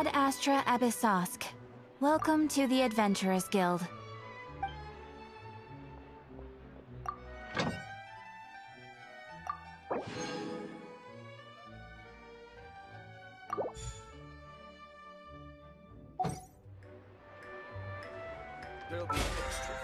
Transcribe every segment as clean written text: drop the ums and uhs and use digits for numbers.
Ad Astra Abyssosk. Welcome to the Adventurers Guild. There'll be extra.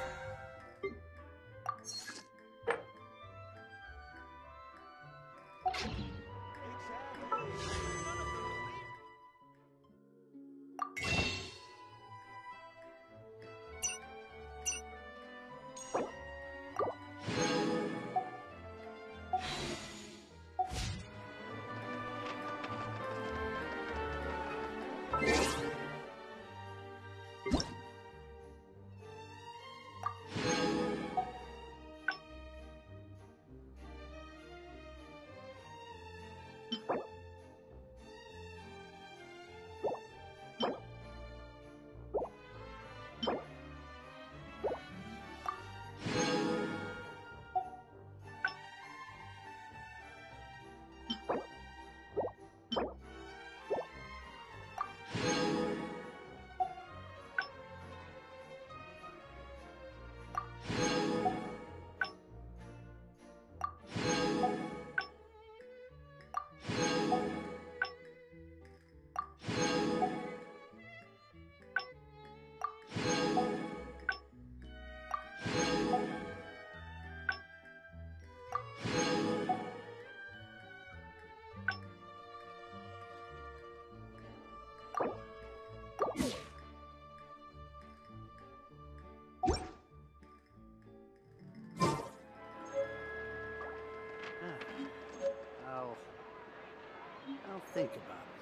I'll think about it.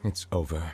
It's over.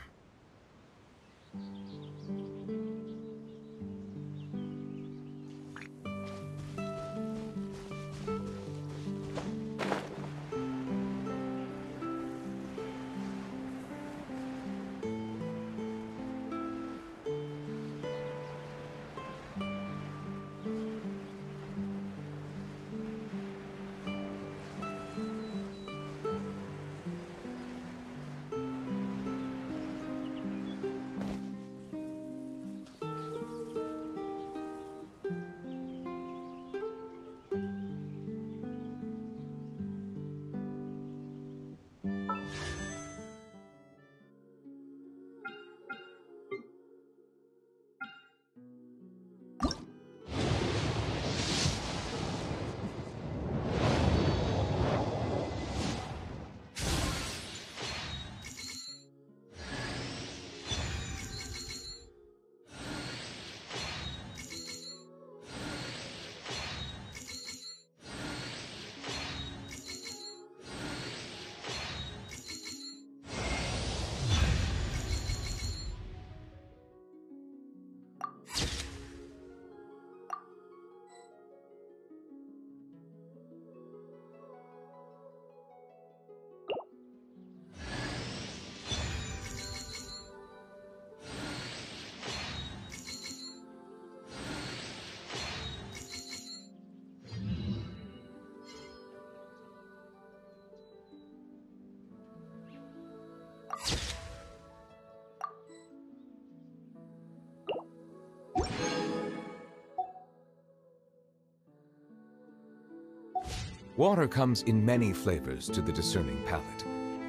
Water comes in many flavors to the discerning palate.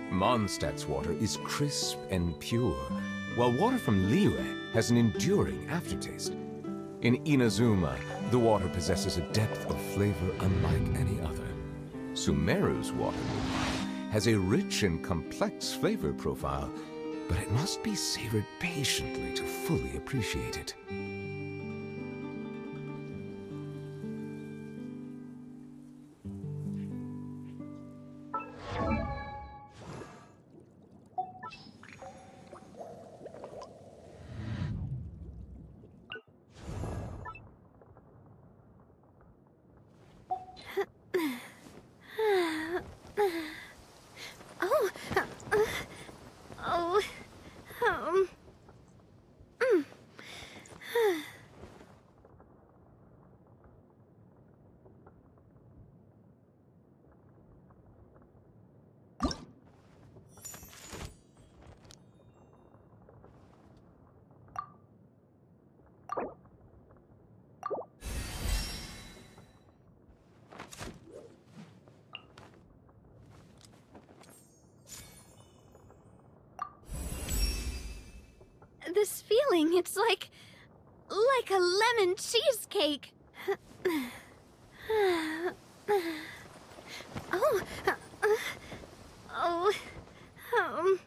Mondstadt's water is crisp and pure, while water from Liyue has an enduring aftertaste. In Inazuma, the water possesses a depth of flavor unlike any other. Sumeru's water, meanwhile, has a rich and complex flavor profile, but it must be savored patiently to fully appreciate it. Oh, oh, um, this feeling, it's like a lemon cheesecake. Oh, oh, um,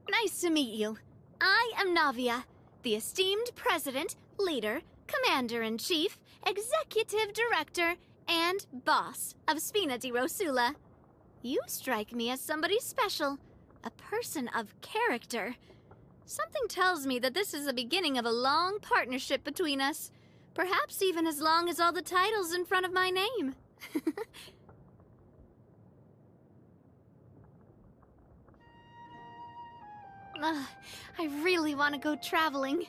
Nice to meet you. I am Navia, the esteemed president, leader, commander-in-chief, executive director, and boss of Spina di Rosula. You strike me as somebody special, a person of character. Something tells me that this is the beginning of a long partnership between us, perhaps even as long as all the titles in front of my name. I really want to go traveling.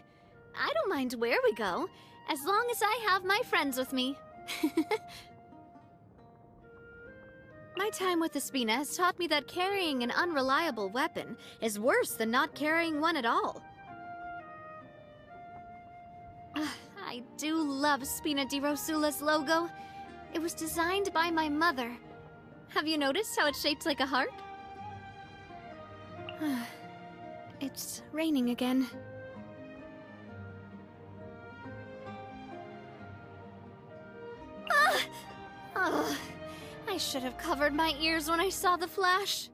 I don't mind where we go, as long as I have my friends with me. My time with the Spina has taught me that carrying an unreliable weapon is worse than not carrying one at all. I do love Spina di Rosula's logo. It was designed by my mother. Have you noticed how it's shaped like a heart? It's raining again. I should have covered my ears when I saw the flash.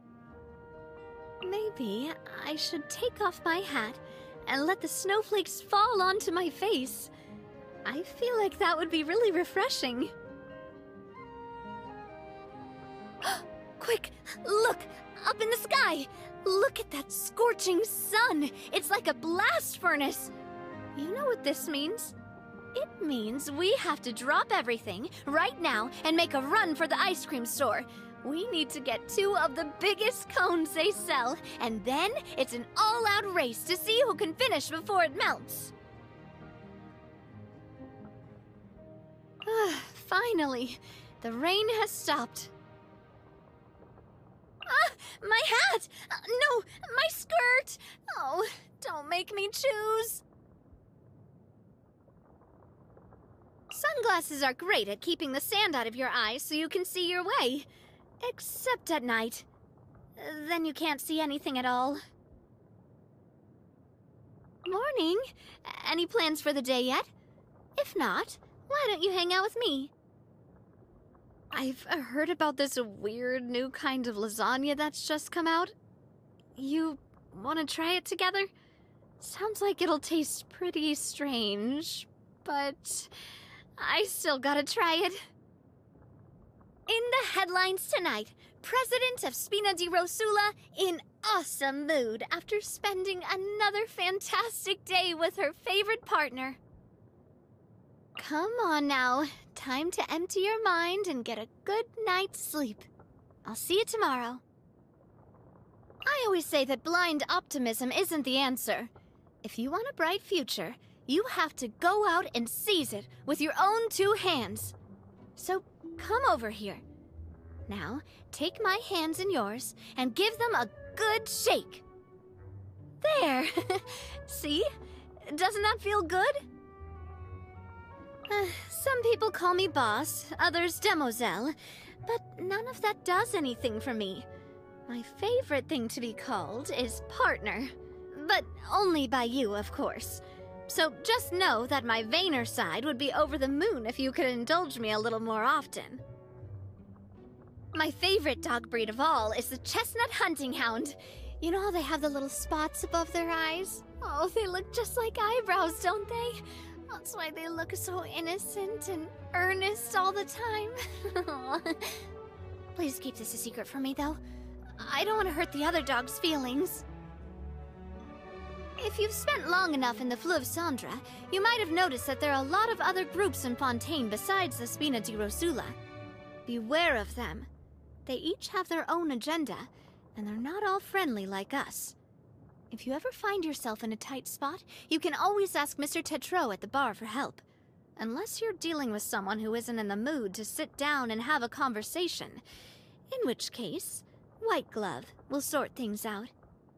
Maybe I should take off my hat and let the snowflakes fall onto my face. I feel like that would be really refreshing. Quick, look! Up in the sky! Look at that scorching sun! It's like a blast furnace! You know what this means? It means we have to drop everything right now and make a run for the ice cream store. We need to get 2 of the biggest cones they sell, and then it's an all-out race to see who can finish before it melts. Finally, the rain has stopped. My hat! No, my skirt! Oh, don't make me choose. Sunglasses are great at keeping the sand out of your eyes so you can see your way. Except at night. Then you can't see anything at all. Morning. Any plans for the day yet? If not, why don't you hang out with me? I've heard about this weird new kind of lasagna that's just come out. You want to try it together? Sounds like it'll taste pretty strange, but I still gotta try it. In the headlines tonight, President of Spina di Rosula in awesome mood after spending another fantastic day with her favorite partner. Come on now, time to empty your mind and get a good night's sleep. I'll see you tomorrow. I always say that blind optimism isn't the answer. If you want a bright future, you have to go out and seize it with your own 2 hands. So come over here. Now, take my hands in yours and give them a good shake. There! See? Doesn't that feel good? Some people call me boss, others demoiselle, but none of that does anything for me. My favorite thing to be called is partner, but only by you, of course. So just know that my vainer side would be over the moon if you could indulge me a little more often. My favorite dog breed of all is the chestnut hunting hound. You know how they have the little spots above their eyes? Oh, they look just like eyebrows, don't they? That's why they look so innocent and earnest all the time. Please keep this a secret from me, though. I don't want to hurt the other dog's feelings. If you've spent long enough in the Fleuve Cendra, you might have noticed that there are a lot of other groups in Fontaine besides the Spina di Rosula. Beware of them. They each have their own agenda, and they're not all friendly like us. If you ever find yourself in a tight spot, you can always ask Mr. Tetreault at the bar for help. Unless you're dealing with someone who isn't in the mood to sit down and have a conversation. In which case, White Glove will sort things out.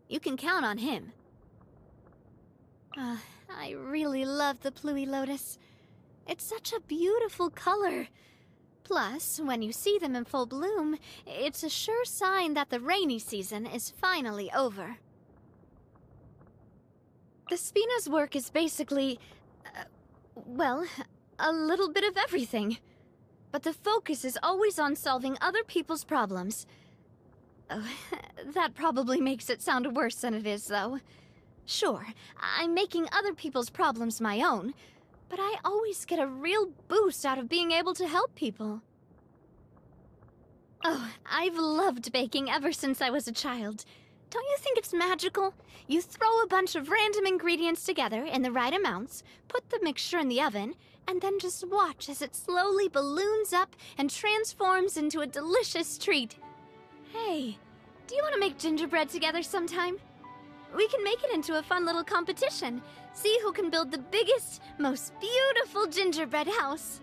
You can count on him. I really love the Pluie Lotus. It's such a beautiful color. Plus, when you see them in full bloom, it's a sure sign that the rainy season is finally over. The Spina's work is basically, well, a little bit of everything. But the focus is always on solving other people's problems. Oh, that probably makes it sound worse than it is, though. Sure, I'm making other people's problems my own, but I always get a real boost out of being able to help people. Oh, I've loved baking ever since I was a child. Don't you think it's magical? You throw a bunch of random ingredients together in the right amounts, put the mixture in the oven, and then just watch as it slowly balloons up and transforms into a delicious treat. Hey, do you want to make gingerbread together sometime? We can make it into a fun little competition. See who can build the biggest, most beautiful gingerbread house.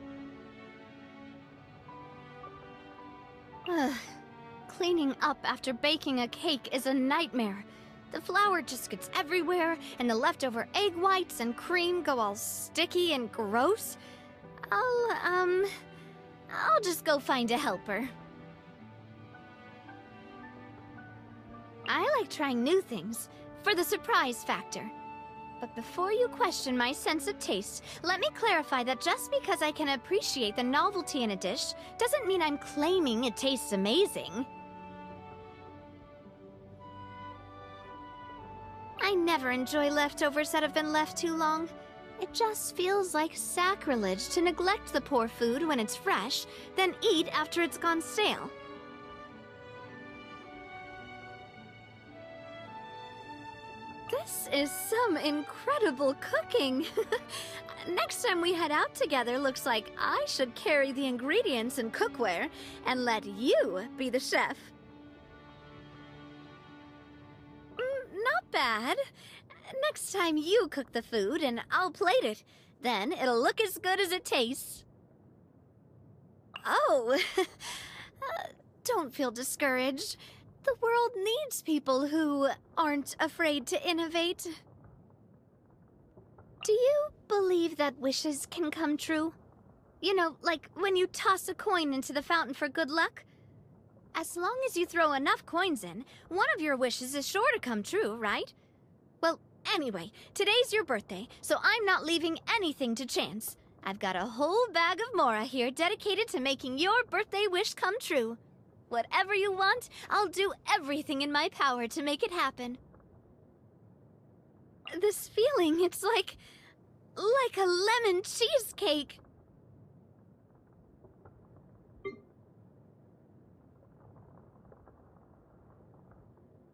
Cleaning up after baking a cake is a nightmare. The flour just gets everywhere, and the leftover egg whites and cream go all sticky and gross. I'll just go find a helper. I like trying new things, for the surprise factor. But before you question my sense of taste, let me clarify that just because I can appreciate the novelty in a dish doesn't mean I'm claiming it tastes amazing. I never enjoy leftovers that have been left too long. It just feels like sacrilege to neglect the poor food when it's fresh, then eat after it's gone stale. This is some incredible cooking. Next time we head out together, looks like I should carry the ingredients and cookware and let you be the chef. Not bad. Next time you cook the food and I'll plate it. Then it'll look as good as it tastes. Oh, don't feel discouraged. The world needs people who aren't afraid to innovate. Do you believe that wishes can come true? You know, like when you toss a coin into the fountain for good luck? As long as you throw enough coins in, one of your wishes is sure to come true, right? Well, anyway, today's your birthday, so I'm not leaving anything to chance. I've got a whole bag of Mora here dedicated to making your birthday wish come true. Whatever you want, I'll do everything in my power to make it happen. This feeling, it's like a lemon cheesecake.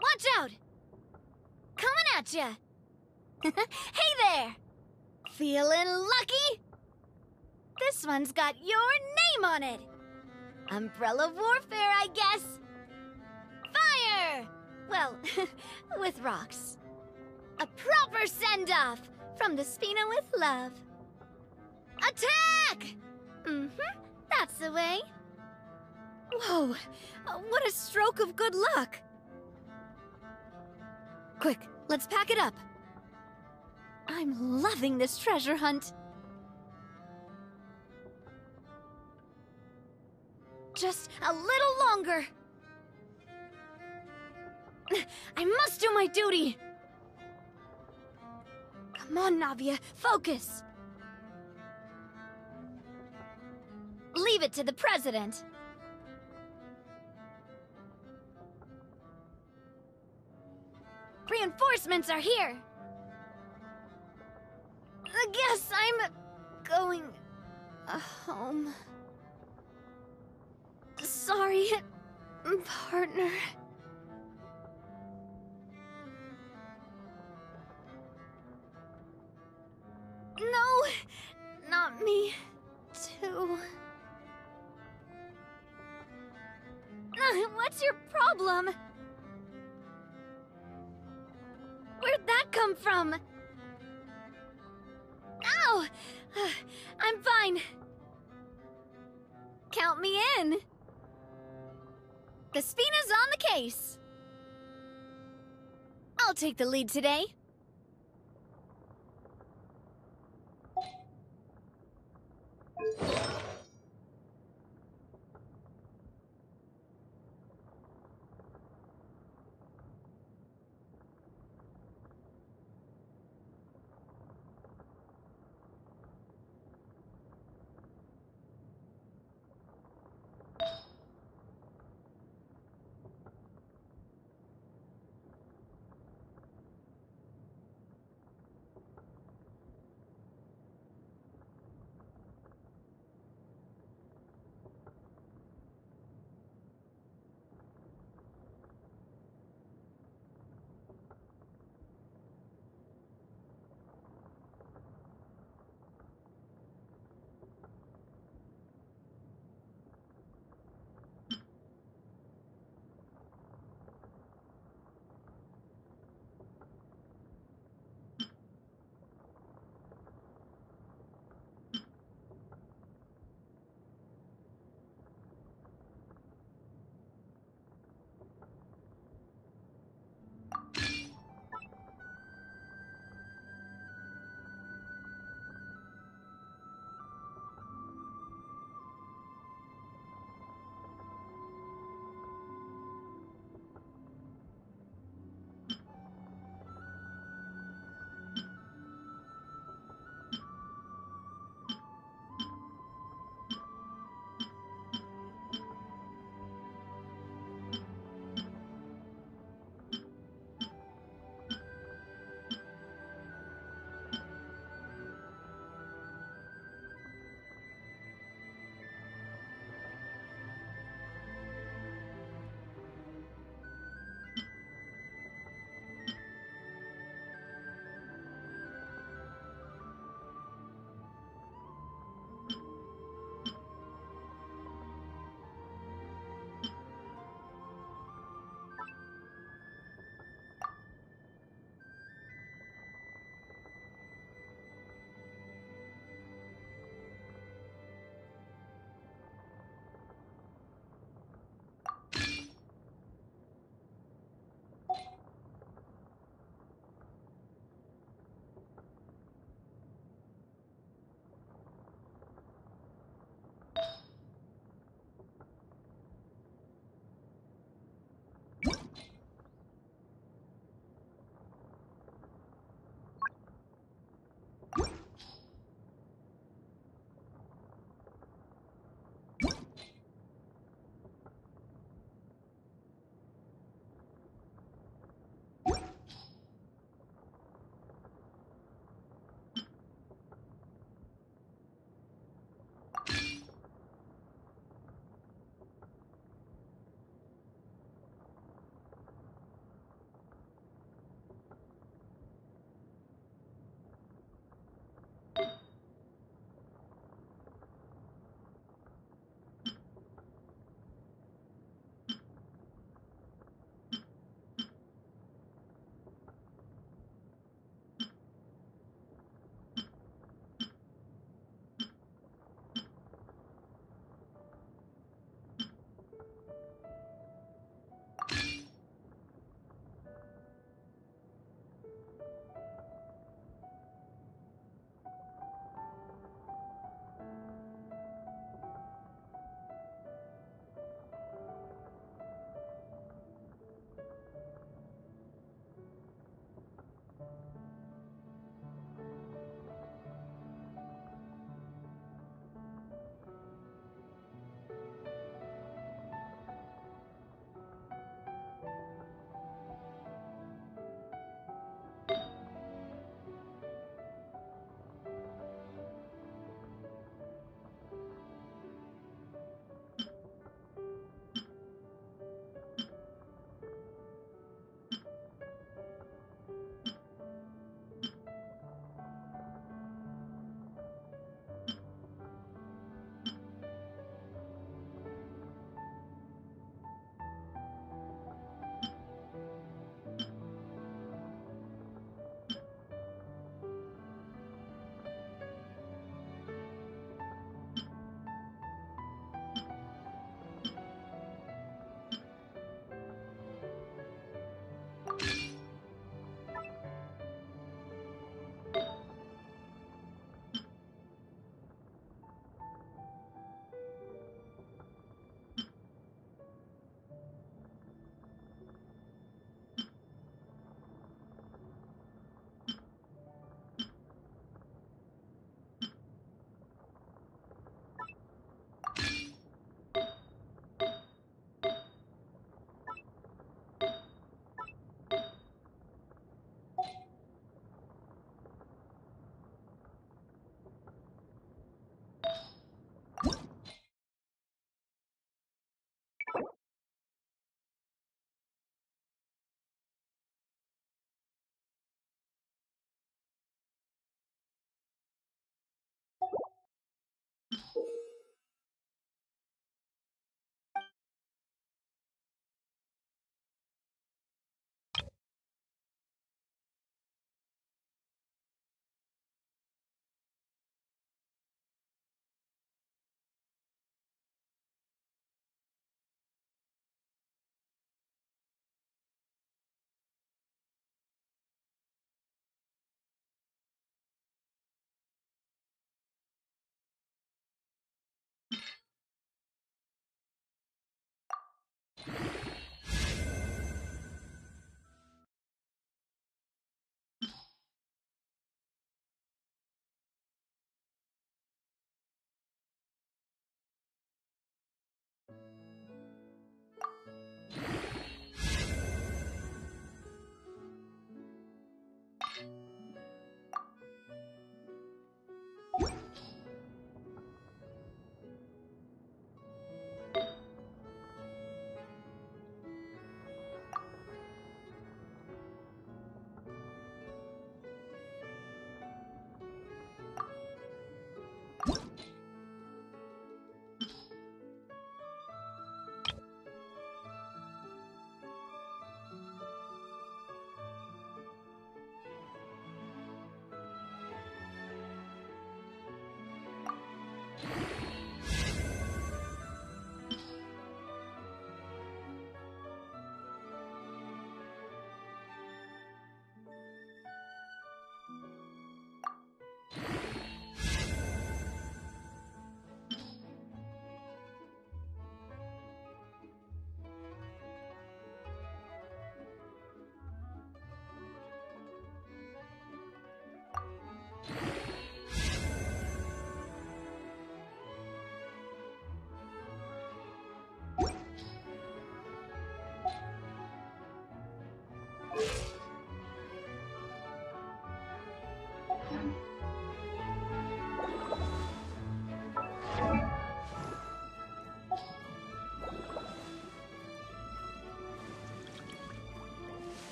Watch out! Coming at ya! Hey there! Feeling lucky? This one's got your name on it! Umbrella warfare, I guess! Fire! Well, with rocks. A proper send-off from the Spina with love. Attack! That's the way. Whoa, what a stroke of good luck! Quick, let's pack it up. I'm loving this treasure hunt. Just a little longer. I must do my duty. Come on, Navia, focus. Leave it to the president. Reinforcements are here. I guess I'm going home. Sorry, partner. No, not me, too. What's your problem? Where'd that come from? Ow! I'm fine. Count me in. The Spina's on the case. I'll take the lead today.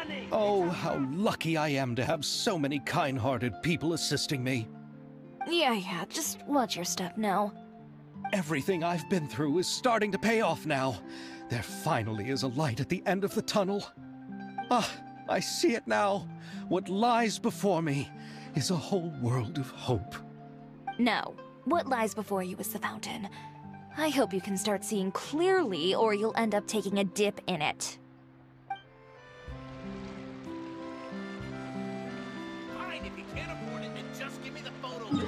money! Oh, how lucky I am to have so many kind-hearted people assisting me. Yeah, just watch your step now. Everything I've been through is starting to pay off now. There finally is a light at the end of the tunnel. Ah, I see it now. What lies before me is a whole world of hope. No, what lies before you is the fountain. I hope you can start seeing clearly, or you'll end up taking a dip in it. Fine, if you can't afford it, then just give me the photo.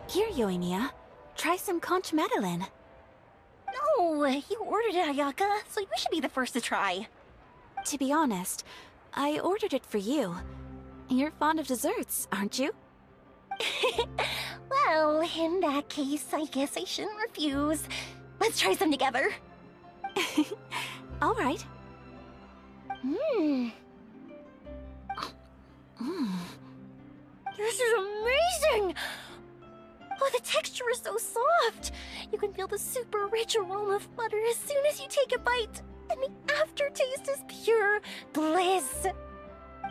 Here, Yoimiya. Try some conch madeleine. No, you ordered it, Ayaka, so you should be the first to try. To be honest, I ordered it for you. You're fond of desserts, aren't you? Well, in that case, I guess I shouldn't refuse. Let's try some together. All right. This is amazing! Oh, the texture is so soft! You can feel the super rich aroma of butter as soon as you take a bite, and the aftertaste is pure bliss!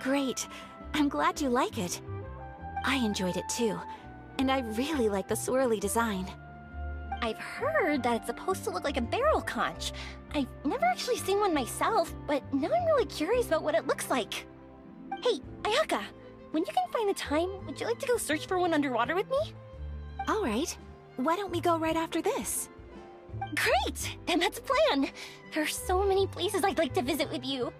Great. I'm glad you like it. I enjoyed it too, and I really like the swirly design. I've heard that it's supposed to look like a barrel conch. I've never actually seen one myself, but now I'm really curious about what it looks like. Hey, Ayaka, when you can find the time, would you like to go search for one underwater with me? All right. Why don't we go right after this? Great! Then that's a plan! There are so many places I'd like to visit with you.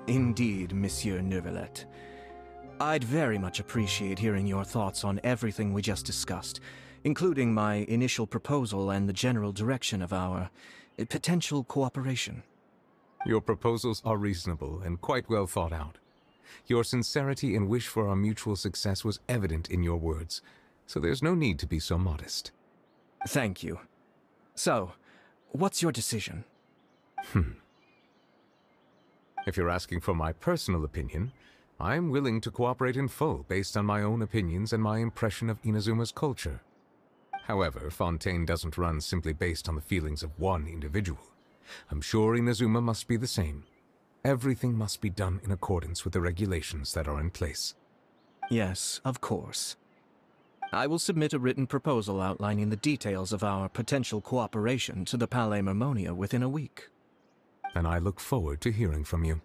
Indeed, Monsieur Neuvillette. I'd very much appreciate hearing your thoughts on everything we just discussed, including my initial proposal and the general direction of our potential cooperation. Your proposals are reasonable and quite well thought out. Your sincerity and wish for our mutual success was evident in your words, so there's no need to be so modest. Thank you. So, what's your decision? If you're asking for my personal opinion, I'm willing to cooperate in full based on my own opinions and my impression of Inazuma's culture. However, Fontaine doesn't run simply based on the feelings of one individual. I'm sure Inazuma must be the same. Everything must be done in accordance with the regulations that are in place. Yes, of course. I will submit a written proposal outlining the details of our potential cooperation to the Palais Mermonia within a week. And I look forward to hearing from you.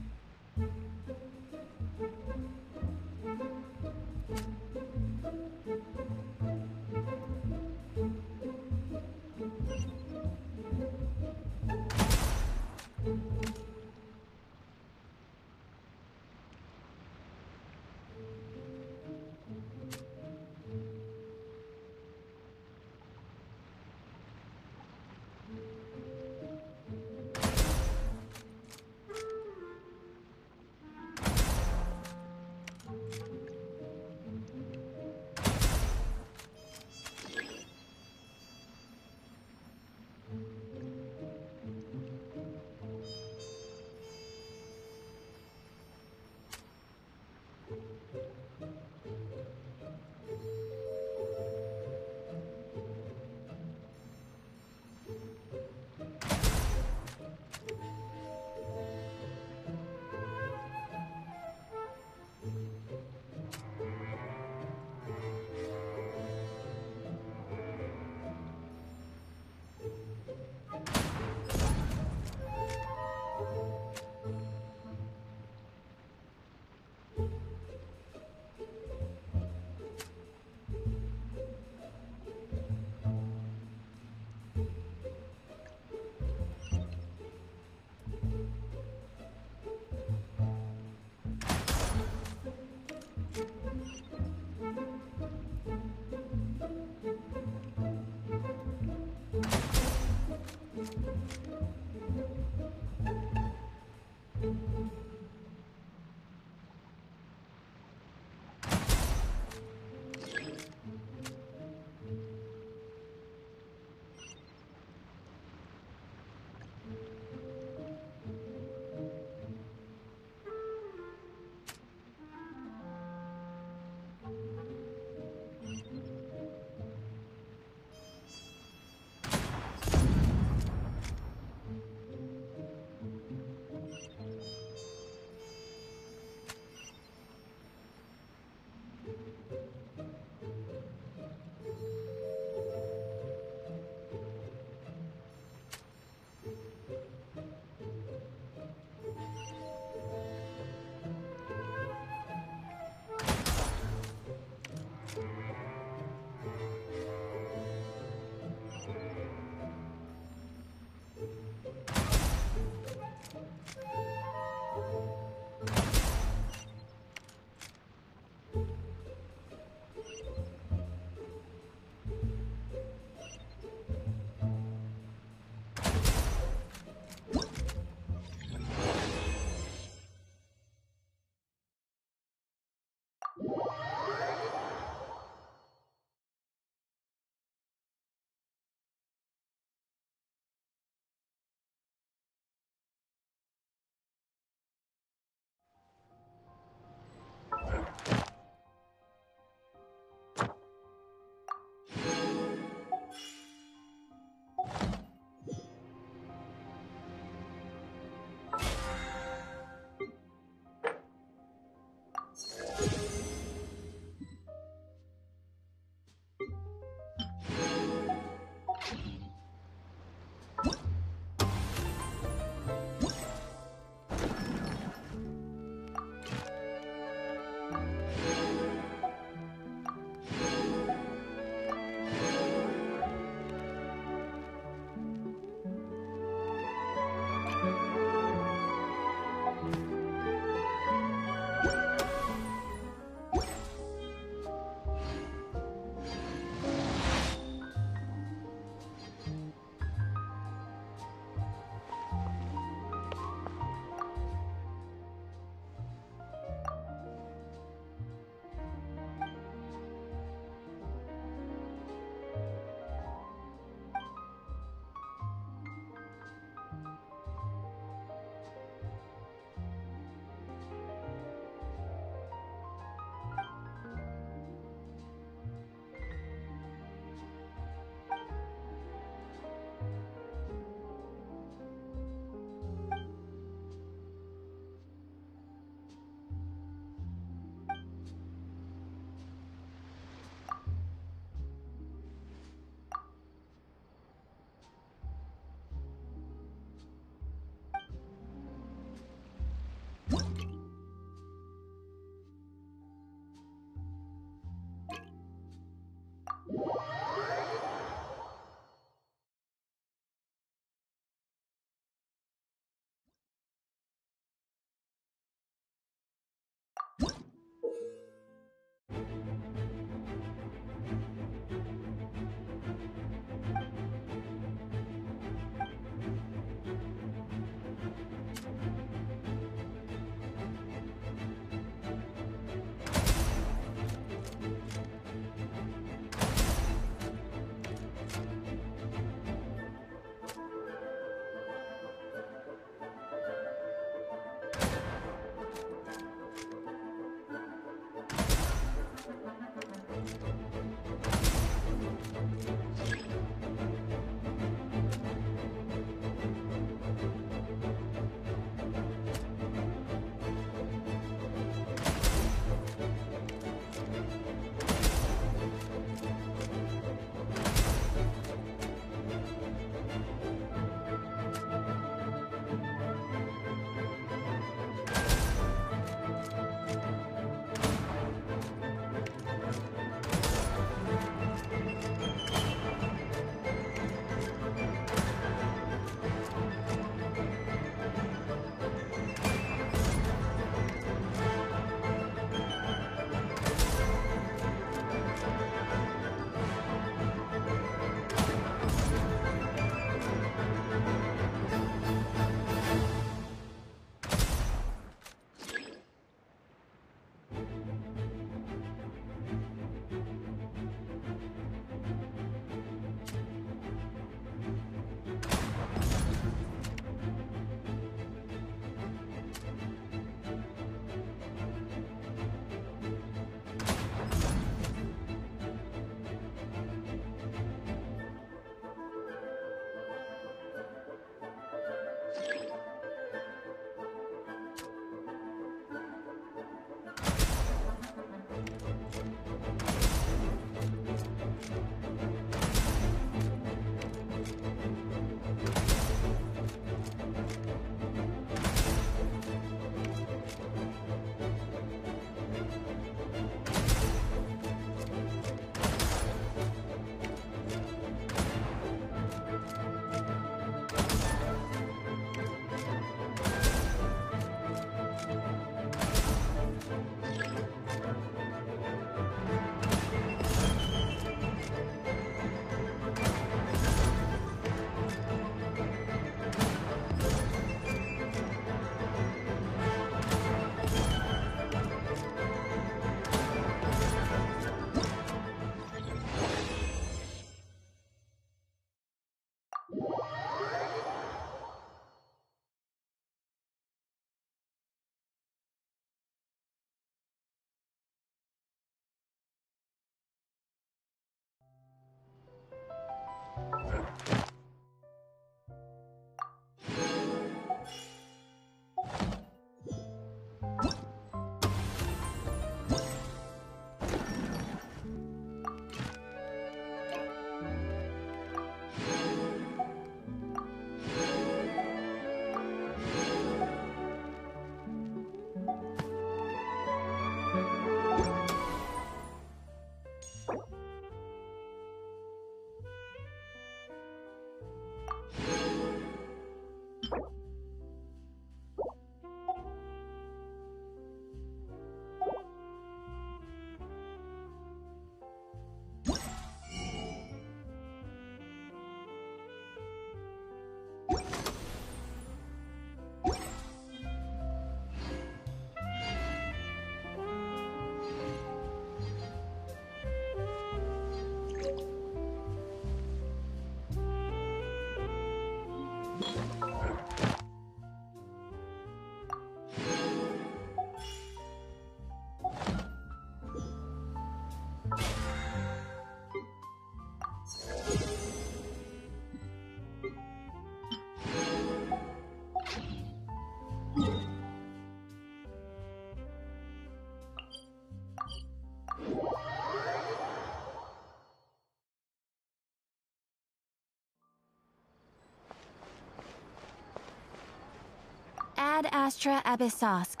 Ad Astra Abyssosk.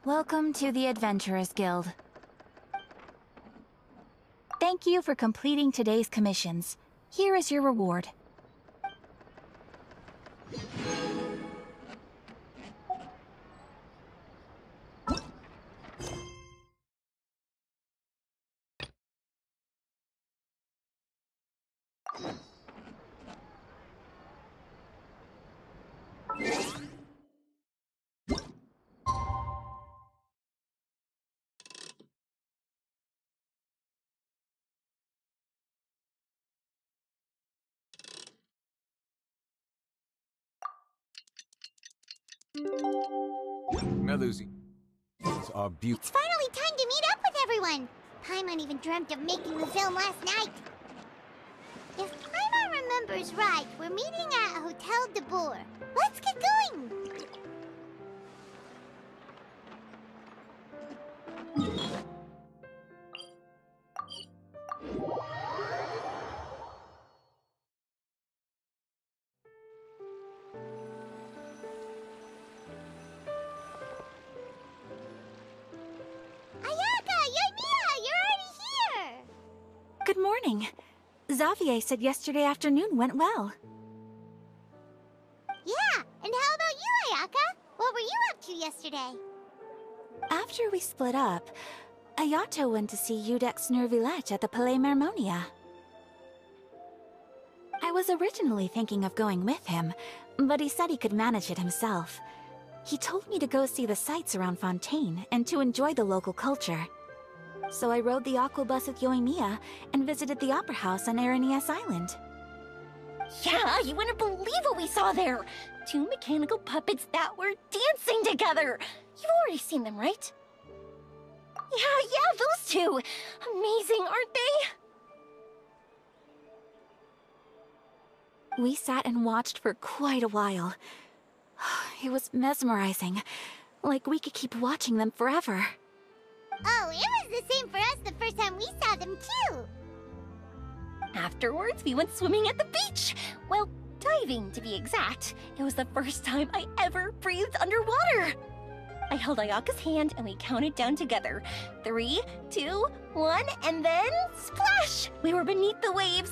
Welcome to the Adventurers Guild. Thank you for completing today's commissions. Here is your reward. Melusi are beautiful. It's finally time to meet up with everyone! Paimon even dreamt of making the film last night. If Paimon remembers right, we're meeting at Hotel de Boer. Let's get going! Good morning. Xavier said yesterday afternoon went well. Yeah, and how about you, Ayaka? What were you up to yesterday? After we split up, Ayato went to see Udex Nervillette at the Palais Mermonia. I was originally thinking of going with him, but he said he could manage it himself. He told me to go see the sights around Fontaine and to enjoy the local culture. So I rode the aqua bus with Yoimiya and visited the opera house on Aranias Island. Yeah, you wouldn't believe what we saw there! 2 mechanical puppets that were dancing together! You've already seen them, right? Yeah, those two! Amazing, aren't they? We sat and watched for quite a while. It was mesmerizing. Like we could keep watching them forever. Oh, it was the same for us the first time we saw them, too! Afterwards, we went swimming at the beach! Well, diving, to be exact. It was the first time I ever breathed underwater! I held Ayaka's hand and we counted down together. 3, 2, 1, and then splash! We were beneath the waves.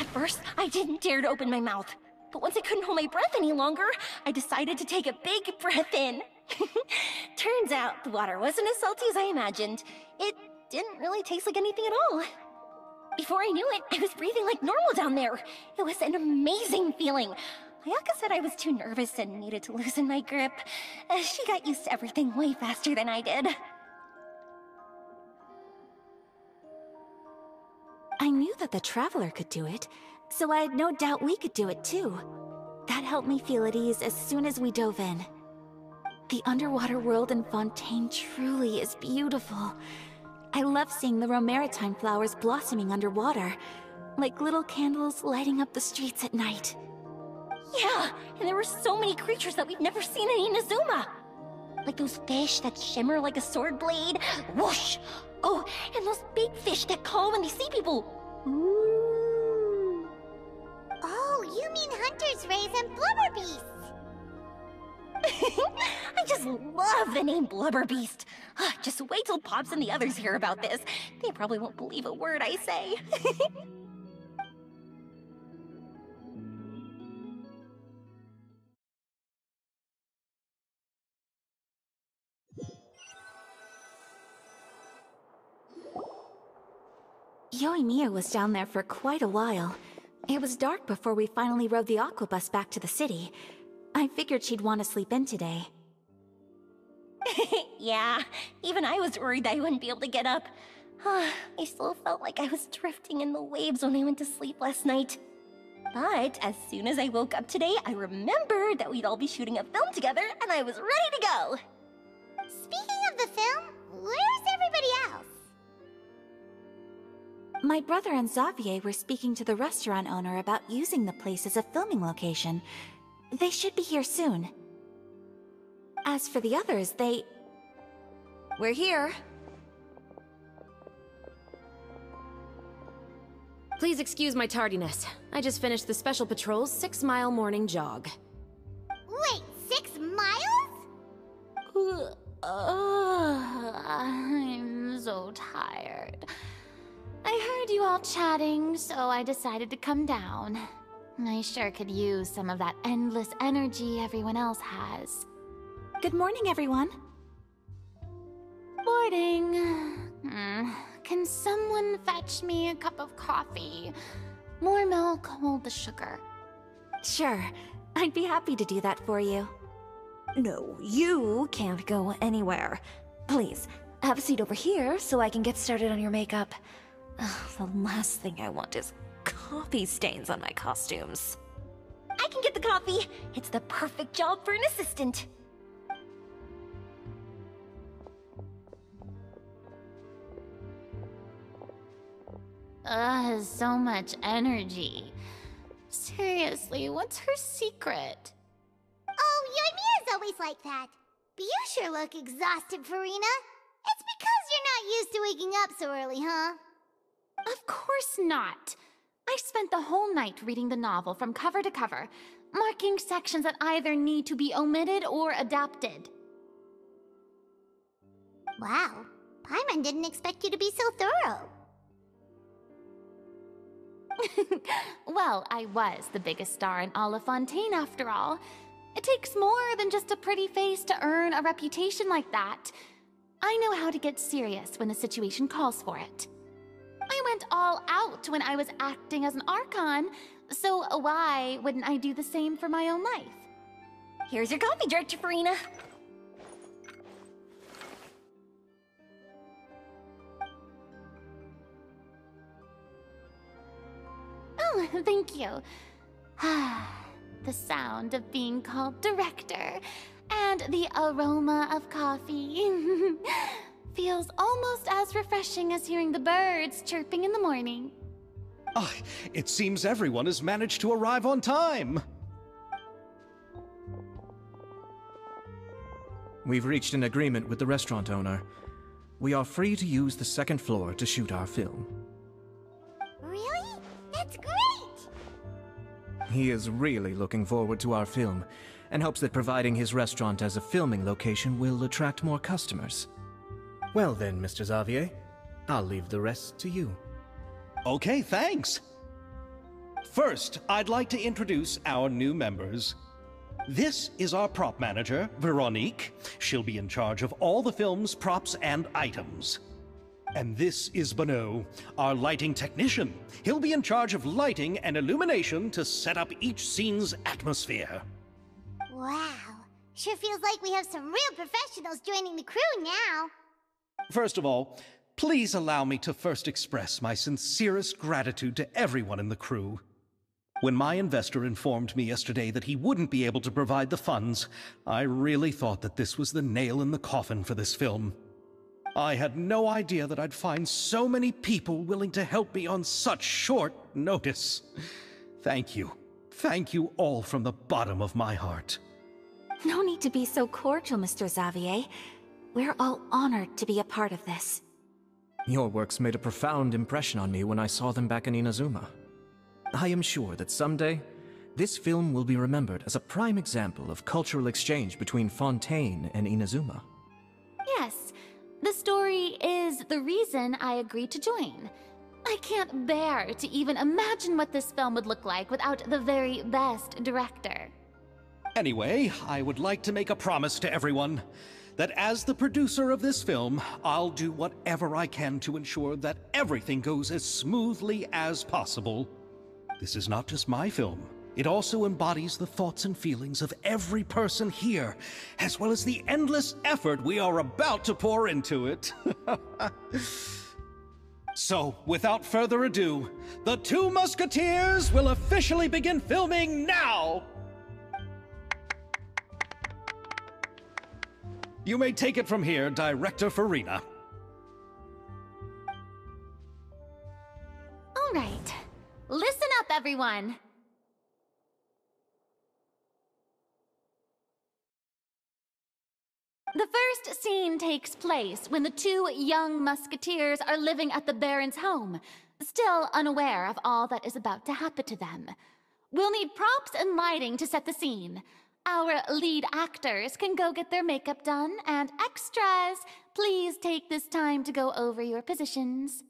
At first, I didn't dare to open my mouth. But once I couldn't hold my breath any longer, I decided to take a big breath in. Turns out the water wasn't as salty as I imagined. It didn't really taste like anything at all. Before I knew it, I was breathing like normal down there. It was an amazing feeling. Ayaka said I was too nervous and needed to loosen my grip. She got used to everything way faster than I did. I knew that the Traveler could do it, so I had no doubt we could do it too. That helped me feel at ease as soon as we dove in. The underwater world in Fontaine truly is beautiful. I love seeing the Romaritime flowers blossoming underwater, like little candles lighting up the streets at night. Yeah, and there were so many creatures that we've never seen in Inazuma. Like those fish that shimmer like a sword blade. Whoosh! Oh, and those big fish that call when they see people. Ooh. Oh, you mean Hunter's Rays and Blubber Beasts! I just love the name Blubber Beast. Just wait till Pops and the others hear about this. They probably won't believe a word I say. Yoimiya was down there for quite a while. It was dark before we finally rode the aqua bus back to the city. I figured she'd want to sleep in today. Yeah, even I was worried that I wouldn't be able to get up. I still felt like I was drifting in the waves when I went to sleep last night. But as soon as I woke up today, I remembered that we'd all be shooting a film together, and I was ready to go! Speaking of the film, where's everybody else? My brother and Xavier were speaking to the restaurant owner about using the place as a filming location. They should be here soon. As for the others, We're here. Please excuse my tardiness. I just finished the Special Patrol's 6-mile morning jog. Wait, 6 miles? I'm so tired. I heard you all chatting, so I decided to come down. I sure could use some of that endless energy everyone else has. Good morning, everyone. Morning. Can someone fetch me a cup of coffee? More milk, hold the sugar. Sure, I'd be happy to do that for you. No, you can't go anywhere. Please, have a seat over here so I can get started on your makeup. The last thing I want is coffee stains on my costumes. I can get the coffee. It's the perfect job for an assistant. So much energy. Seriously, what's her secret? Oh, Yoimiya's always like that. But you sure look exhausted, Farina. It's because you're not used to waking up so early, huh? Of course not. I spent the whole night reading the novel from cover to cover, marking sections that either need to be omitted or adapted. Wow, Paimon didn't expect you to be so thorough. Well, I was the biggest star in all of Fontaine after all. It takes more than just a pretty face to earn a reputation like that. I know how to get serious when the situation calls for it. I went all out when I was acting as an Archon, so why wouldn't I do the same for my own life? Here's your coffee, Director Farina. Oh, thank you. The sound of being called director and the aroma of coffee feels almost as refreshing as hearing the birds chirping in the morning. Ah, it seems everyone has managed to arrive on time. We've reached an agreement with the restaurant owner. We are free to use the second floor to shoot our film. Really? That's great! He is really looking forward to our film, and hopes that providing his restaurant as a filming location will attract more customers. Well then, Mr. Xavier, I'll leave the rest to you. Okay, thanks. First, I'd like to introduce our new members. This is our prop manager, Veronique. She'll be in charge of all the film's props and items. And this is Bonneau, our lighting technician. He'll be in charge of lighting and illumination to set up each scene's atmosphere. Wow, sure feels like we have some real professionals joining the crew now. First of all, please allow me to first express my sincerest gratitude to everyone in the crew. When my investor informed me yesterday that he wouldn't be able to provide the funds, I really thought that this was the nail in the coffin for this film. I had no idea that I'd find so many people willing to help me on such short notice. Thank you. Thank you all from the bottom of my heart. No need to be so cordial, Mr. Xavier. We're all honored to be a part of this. Your works made a profound impression on me when I saw them back in Inazuma. I am sure that someday, this film will be remembered as a prime example of cultural exchange between Fontaine and Inazuma. Yes, the story is the reason I agreed to join. I can't bear to even imagine what this film would look like without the very best director. Anyway, I would like to make a promise to everyone that as the producer of this film, I'll do whatever I can to ensure that everything goes as smoothly as possible. This is not just my film. It also embodies the thoughts and feelings of every person here, as well as the endless effort we are about to pour into it. So, without further ado, the Two Musketeers will officially begin filming now! You may take it from here, Director Farina. All right. Listen up, everyone! The first scene takes place when the two young musketeers are living at the Baron's home, still unaware of all that is about to happen to them. We'll need props and lighting to set the scene. Our lead actors can go get their makeup done, and extras, please take this time to go over your positions.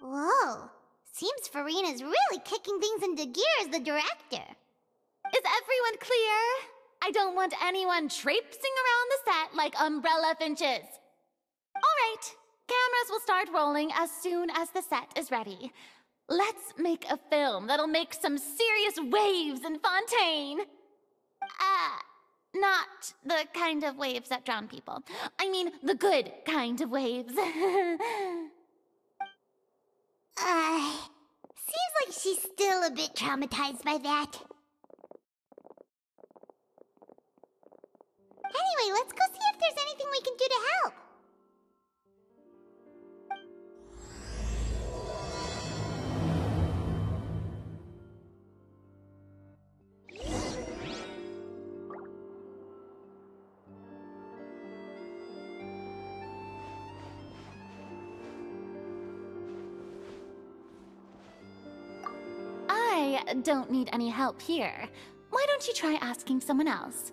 Whoa. Seems Farina's really kicking things into gear as the director. Is everyone clear? I don't want anyone traipsing around the set like umbrella finches. All right, cameras will start rolling as soon as the set is ready. Let's make a film that'll make some serious waves in Fontaine. Not the kind of waves that drown people. I mean, the good kind of waves. Seems like she's still a bit traumatized by that. Anyway, let's go see if there's anything we can do to help. I don't need any help here. Why don't you try asking someone else?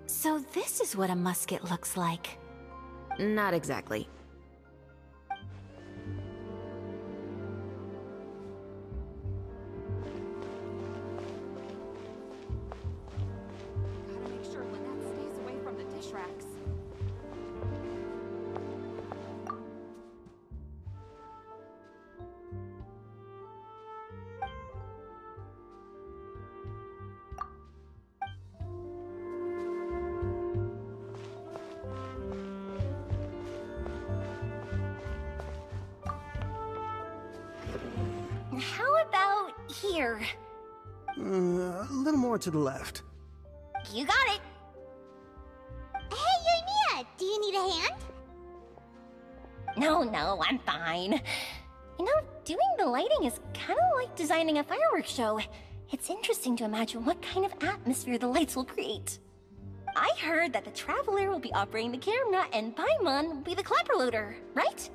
So this is what a musket looks like. Not exactly. Gotta make sure Lynette stays away from the dish racks. How about here? A little more to the left. You got it. Hey, Yoimiya, do you need a hand? No, I'm fine. You know, doing the lighting is kind of like designing a fireworks show. It's interesting to imagine what kind of atmosphere the lights will create. I heard that the Traveler will be operating the camera and Paimon will be the clapper loader, right?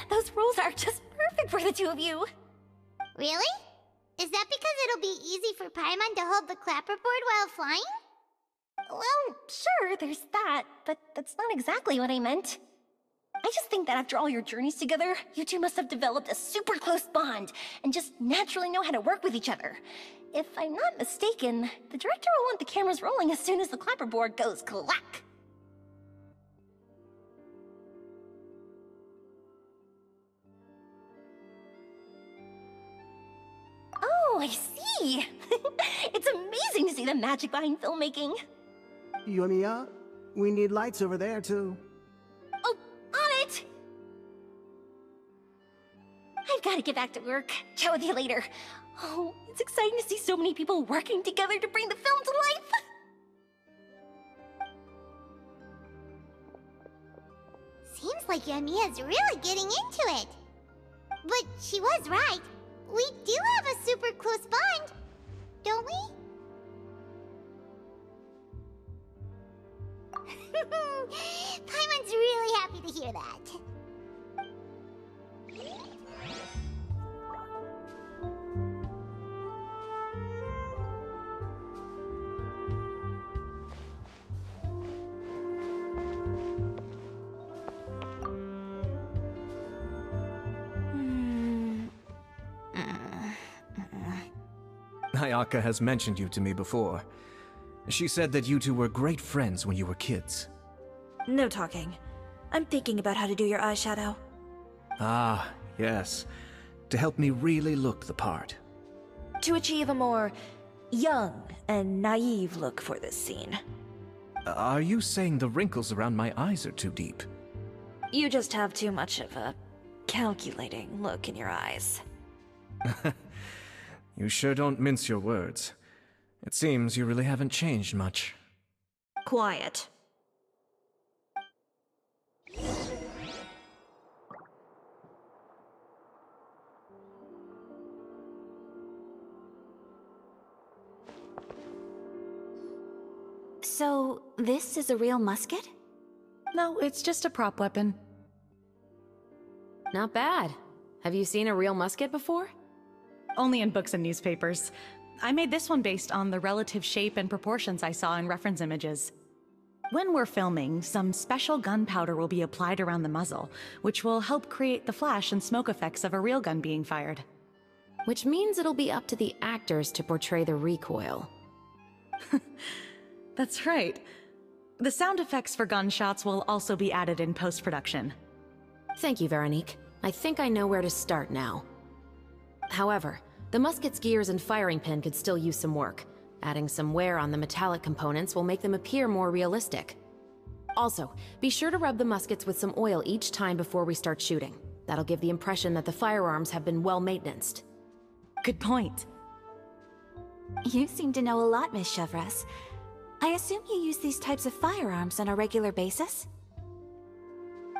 Those roles are just perfect for the two of you. Really? Is that because it'll be easy for Paimon to hold the clapperboard while flying? Well, sure, there's that, but that's not exactly what I meant. I just think that after all your journeys together, you two must have developed a super close bond and just naturally know how to work with each other. If I'm not mistaken, the director will want the cameras rolling as soon as the clapperboard goes clack. Oh, I see. It's amazing to see the magic behind filmmaking. Yoimiya, we need lights over there too. Oh, on it! I've got to get back to work. Chat with you later. Oh, it's exciting to see so many people working together to bring the film to life. Seems like Yoimiya's really getting into it. But she was right. We do have a super close bond, don't we? Paimon's really happy to hear that. Ayaka has mentioned you to me before. She said that you two were great friends when you were kids. No talking. I'm thinking about how to do your eyeshadow. Ah, yes. To help me really look the part. To achieve a more young and naive look for this scene. Are you saying the wrinkles around my eyes are too deep? You just have too much of a calculating look in your eyes. You sure don't mince your words. It seems you really haven't changed much. Quiet. So, this is a real musket? No, it's just a prop weapon. Not bad. Have you seen a real musket before? Only in books and newspapers. I made this one based on the relative shape and proportions I saw in reference images. When we're filming, some special gunpowder will be applied around the muzzle, which will help create the flash and smoke effects of a real gun being fired. Which means it'll be up to the actors to portray the recoil. That's right. The sound effects for gunshots will also be added in post-production. Thank you, Veronique. I think I know where to start now. However, the musket's gears and firing pin could still use some work. Adding some wear on the metallic components will make them appear more realistic. Also, be sure to rub the muskets with some oil each time before we start shooting. That'll give the impression that the firearms have been well maintained. Good point. You seem to know a lot, Miss Chevres. I assume you use these types of firearms on a regular basis?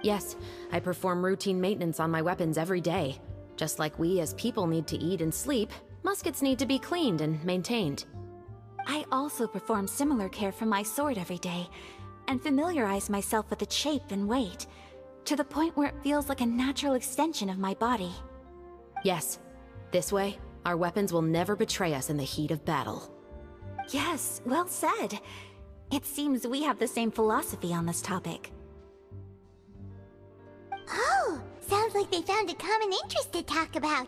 Yes, I perform routine maintenance on my weapons every day. Just like we as people need to eat and sleep, muskets need to be cleaned and maintained. I also perform similar care for my sword every day, and familiarize myself with its shape and weight, to the point where it feels like a natural extension of my body. Yes, this way, our weapons will never betray us in the heat of battle. Yes, well said. It seems we have the same philosophy on this topic. Oh, sounds like they found a common interest to talk about.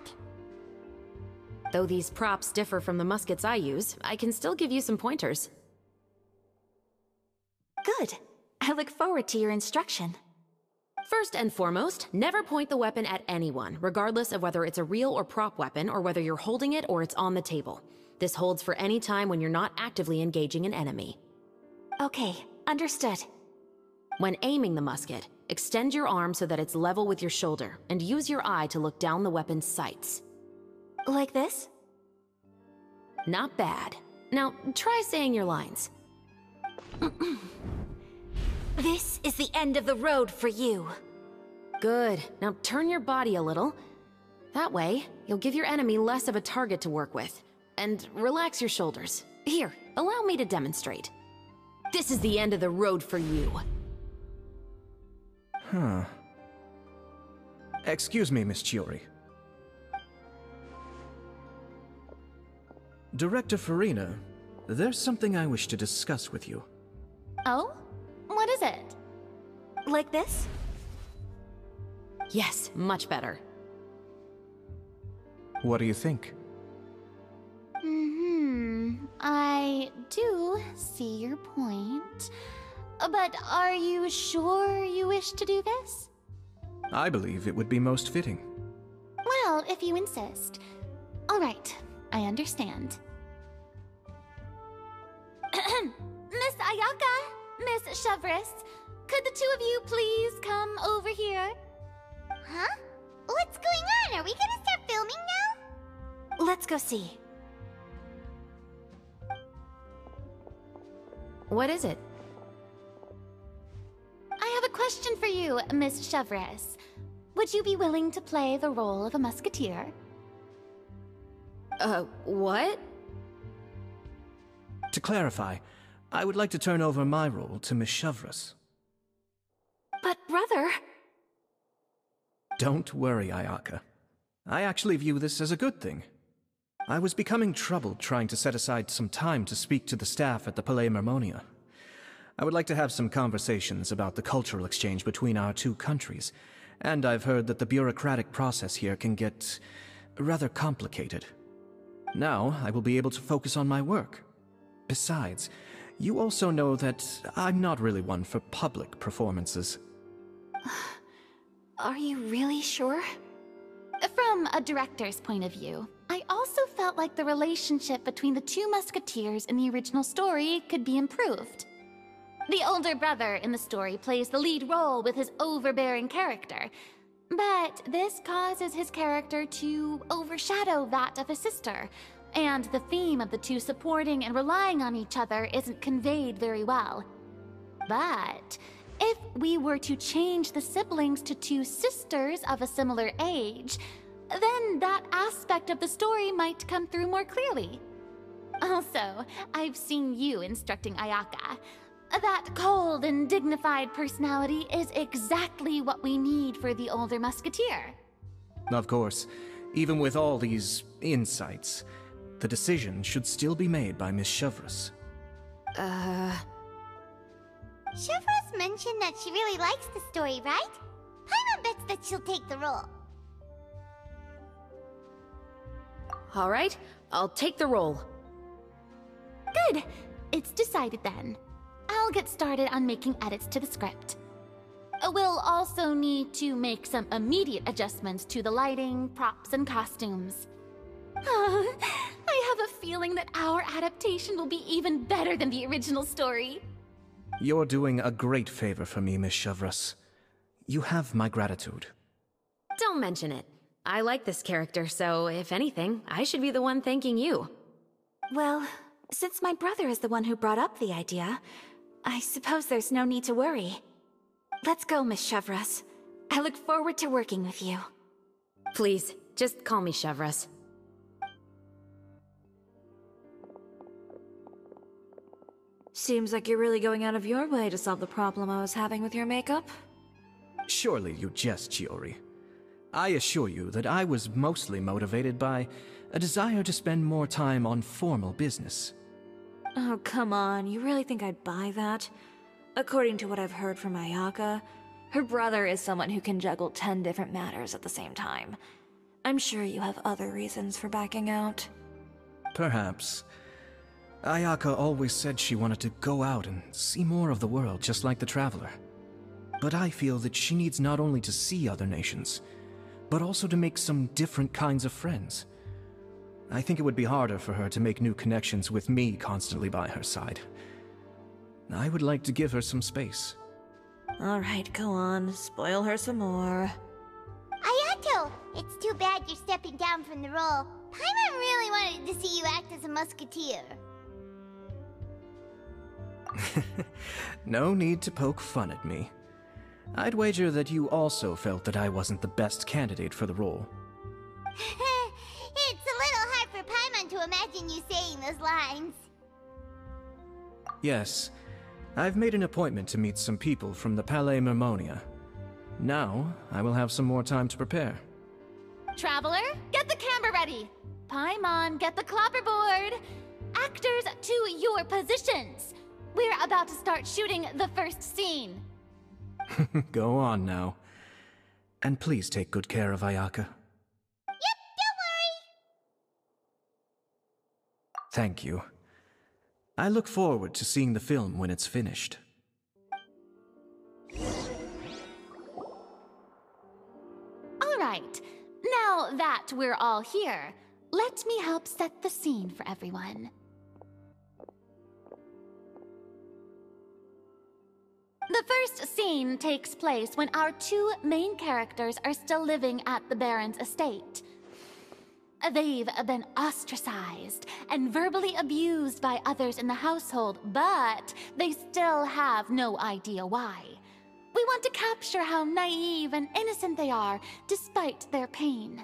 Though these props differ from the muskets I use, I can still give you some pointers. Good. I look forward to your instruction. First and foremost, never point the weapon at anyone, regardless of whether it's a real or prop weapon, or whether you're holding it or it's on the table. This holds for any time when you're not actively engaging an enemy. Okay, understood. When aiming the musket, extend your arm so that it's level with your shoulder, and use your eye to look down the weapon's sights. Like this? Not bad. Now, try saying your lines. This is the end of the road for you. Good. Now turn your body a little. That way, you'll give your enemy less of a target to work with. And relax your shoulders. Here, allow me to demonstrate. This is the end of the road for you. Huh. Excuse me, Miss Chiori. Director Farina, there's something I wish to discuss with you. Oh? What is it? Like this? Yes, much better. What do you think? I do see your point. But are you sure you wish to do this? I believe it would be most fitting. Well, if you insist. All right, I understand. Miss Ayaka, Miss Chevres, could the two of you please come over here? Huh? What's going on? Are we gonna start filming now? Let's go see. What is it? I have a question for you, Miss Chevres. Would you be willing to play the role of a musketeer? What? To clarify, I would like to turn over my role to Miss Chevres. But brother... Don't worry, Ayaka. I actually view this as a good thing. I was becoming troubled trying to set aside some time to speak to the staff at the Palais Mermonia. I would like to have some conversations about the cultural exchange between our two countries, and I've heard that the bureaucratic process here can get rather complicated. Now, I will be able to focus on my work. Besides, you also know that I'm not really one for public performances. Are you really sure? From a director's point of view, I also felt like the relationship between the two musketeers in the original story could be improved. The older brother in the story plays the lead role with his overbearing character, but this causes his character to overshadow that of his sister, and the theme of the two supporting and relying on each other isn't conveyed very well. But if we were to change the siblings to two sisters of a similar age, then that aspect of the story might come through more clearly. Also, I've seen you instructing Ayaka. That cold and dignified personality is exactly what we need for the older musketeer. Of course, even with all these insights, the decision should still be made by Miss Chevreuse. Chevreuse mentioned that she really likes the story, right? Paimon bets that she'll take the role. All right, I'll take the role. Good. It's decided then. I'll get started on making edits to the script. We'll also need to make some immediate adjustments to the lighting, props, and costumes. I have a feeling that our adaptation will be even better than the original story. You're doing a great favor for me, Miss Chevreuse. You have my gratitude. Don't mention it. I like this character, so if anything, I should be the one thanking you. Well, since my brother is the one who brought up the idea, I suppose there's no need to worry. Let's go, Miss Chevreuse. I look forward to working with you. Please, just call me Chevreuse. Seems like you're really going out of your way to solve the problem I was having with your makeup. Surely you jest, Chiori. I assure you that I was mostly motivated by a desire to spend more time on formal business. Oh, come on. You really think I'd buy that? According to what I've heard from Ayaka, her brother is someone who can juggle 10 different matters at the same time. I'm sure you have other reasons for backing out. Perhaps. Ayaka always said she wanted to go out and see more of the world, just like the Traveler. But I feel that she needs not only to see other nations, but also to make some different kinds of friends. I think it would be harder for her to make new connections with me constantly by her side. I would like to give her some space. Alright, go on. Spoil her some more. Ayato! It's too bad you're stepping down from the role. Paimon really wanted to see you act as a musketeer. No need to poke fun at me. I'd wager that you also felt that I wasn't the best candidate for the role. It's a little hard for Paimon to imagine you saying those lines. Yes, I've made an appointment to meet some people from the Palais Mermonia. Now, I will have some more time to prepare. Traveler, get the camera ready. Paimon, get the clapperboard. Actors, to your positions. We're about to start shooting the first scene. Go on now. And please take good care of Ayaka. Yep, don't worry. Thank you. I look forward to seeing the film when it's finished. All right, now that we're all here, let me help set the scene for everyone. The first scene takes place when our two main characters are still living at the Baron's estate. They've been ostracized and verbally abused by others in the household, but they still have no idea why. We want to capture how naive and innocent they are, despite their pain.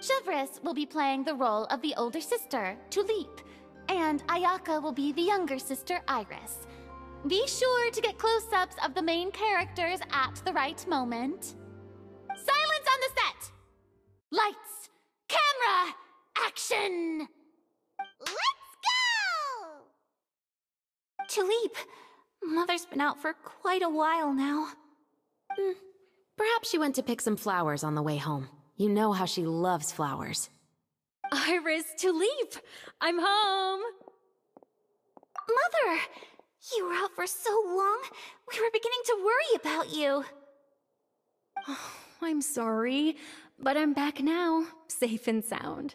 Chevreuse will be playing the role of the older sister, Tulip, and Ayaka will be the younger sister, Iris. Be sure to get close-ups of the main characters at the right moment. Silence on the set! Lights! Camera! Action! Let's go! Tulip, Mother's been out for quite a while now. Perhaps she went to pick some flowers on the way home. You know how she loves flowers. Iris, Tulip! I'm home! Mother! You were out for so long, we were beginning to worry about you. Oh, I'm sorry, but I'm back now, safe and sound.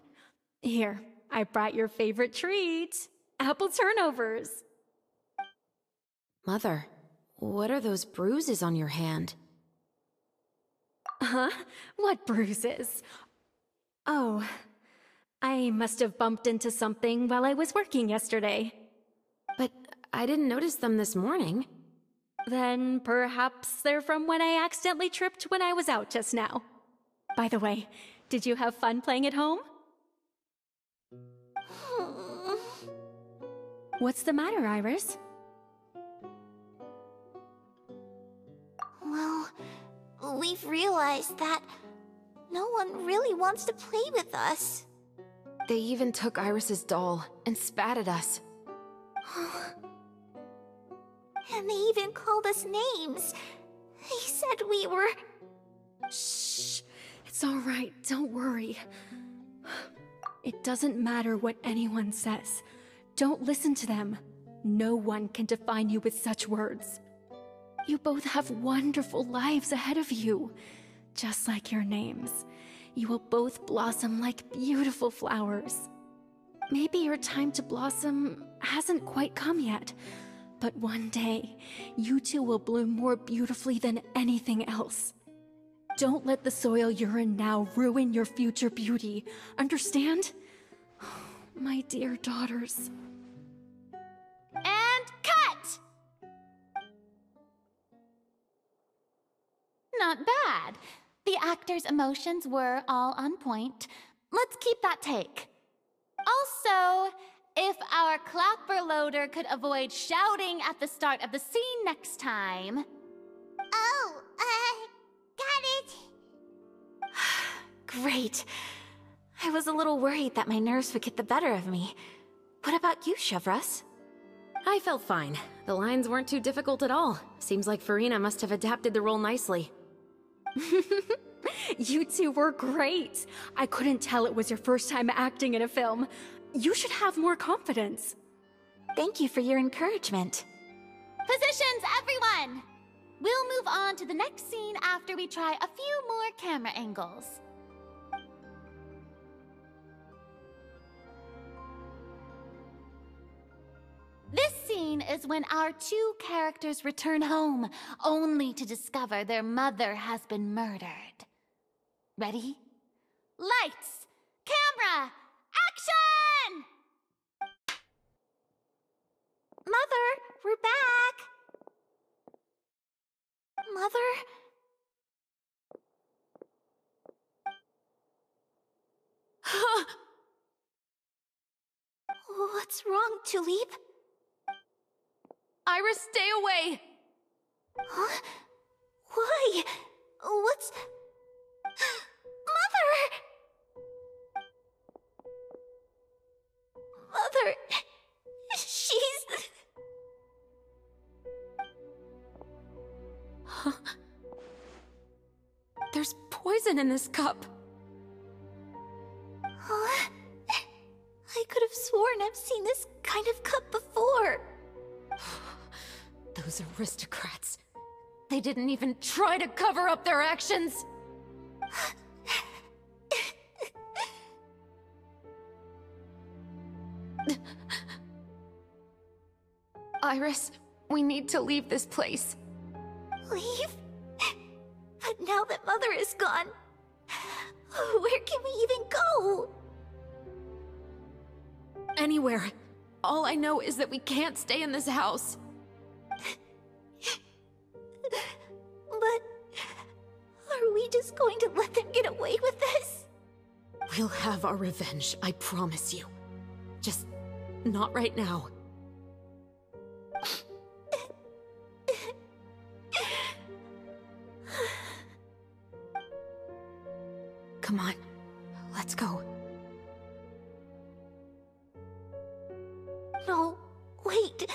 Here, I brought your favorite treat, apple turnovers. Mother, what are those bruises on your hand? Huh? What bruises? Oh, I must have bumped into something while I was working yesterday. But I didn't notice them this morning. Then perhaps they're from when I accidentally tripped when I was out just now. By the way, did you have fun playing at home? What's the matter, Iris? Well, we've realized that no one really wants to play with us. They even took Iris's doll and spat at us. And they even called us names. They said we were... Shh. It's all right. Don't worry. It doesn't matter what anyone says. Don't listen to them. No one can define you with such words. You both have wonderful lives ahead of you. Just like your names. You will both blossom like beautiful flowers. Maybe your time to blossom hasn't quite come yet, but one day, you two will bloom more beautifully than anything else. Don't let the soil you're in now ruin your future beauty. Understand? My dear daughters. And cut! Not bad. The actors' emotions were all on point. Let's keep that take. Also, if our clapper loader could avoid shouting at the start of the scene next time... Oh, got it. Great. I was a little worried that my nerves would get the better of me. What about you, Chevros? I felt fine. The lines weren't too difficult at all. Seems like Farina must have adapted the role nicely. You two were great. I couldn't tell it was your first time acting in a film. You should have more confidence. Thank you for your encouragement. Positions, everyone! We'll move on to the next scene after we try a few more camera angles. This scene is when our two characters return home, only to discover their mother has been murdered. Ready? Lights! Camera! Action! Mother, we're back! Mother? What's wrong, Tulip? Iris, stay away! Huh? Why? What's... Mother! She's... There's poison in this cup. Huh? I could have sworn I've seen this kind of cup before. Those aristocrats. They didn't even try to cover up their actions. Iris, we need to leave this place. Leave? But now that Mother is gone, where can we even go? Anywhere. All I know is that we can't stay in this house. But are we just going to let them get away with this? We'll have our revenge, I promise you. Just not right now. Come on, let's go. No, wait.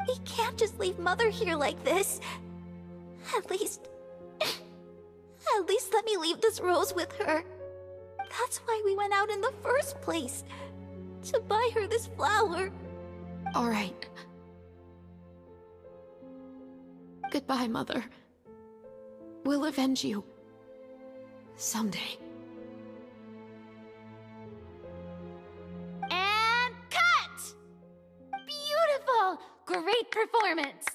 We can't just leave Mother here like this. At least let me leave this rose with her. That's why we went out in the first place. To buy her this flower. All right. Goodbye, Mother. We'll avenge you. Someday. And cut! Beautiful! Great performance!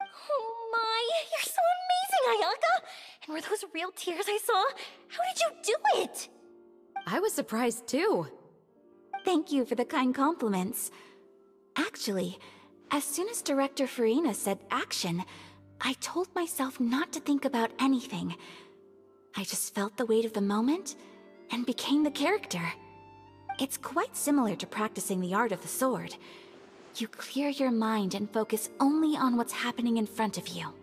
Oh my, you're so amazing, Ayaka! And were those real tears I saw? How did you do it? I was surprised too. Thank you for the kind compliments. Actually, as soon as Director Farina said action, I told myself not to think about anything. I just felt the weight of the moment and became the character. It's quite similar to practicing the art of the sword. You clear your mind and focus only on what's happening in front of you.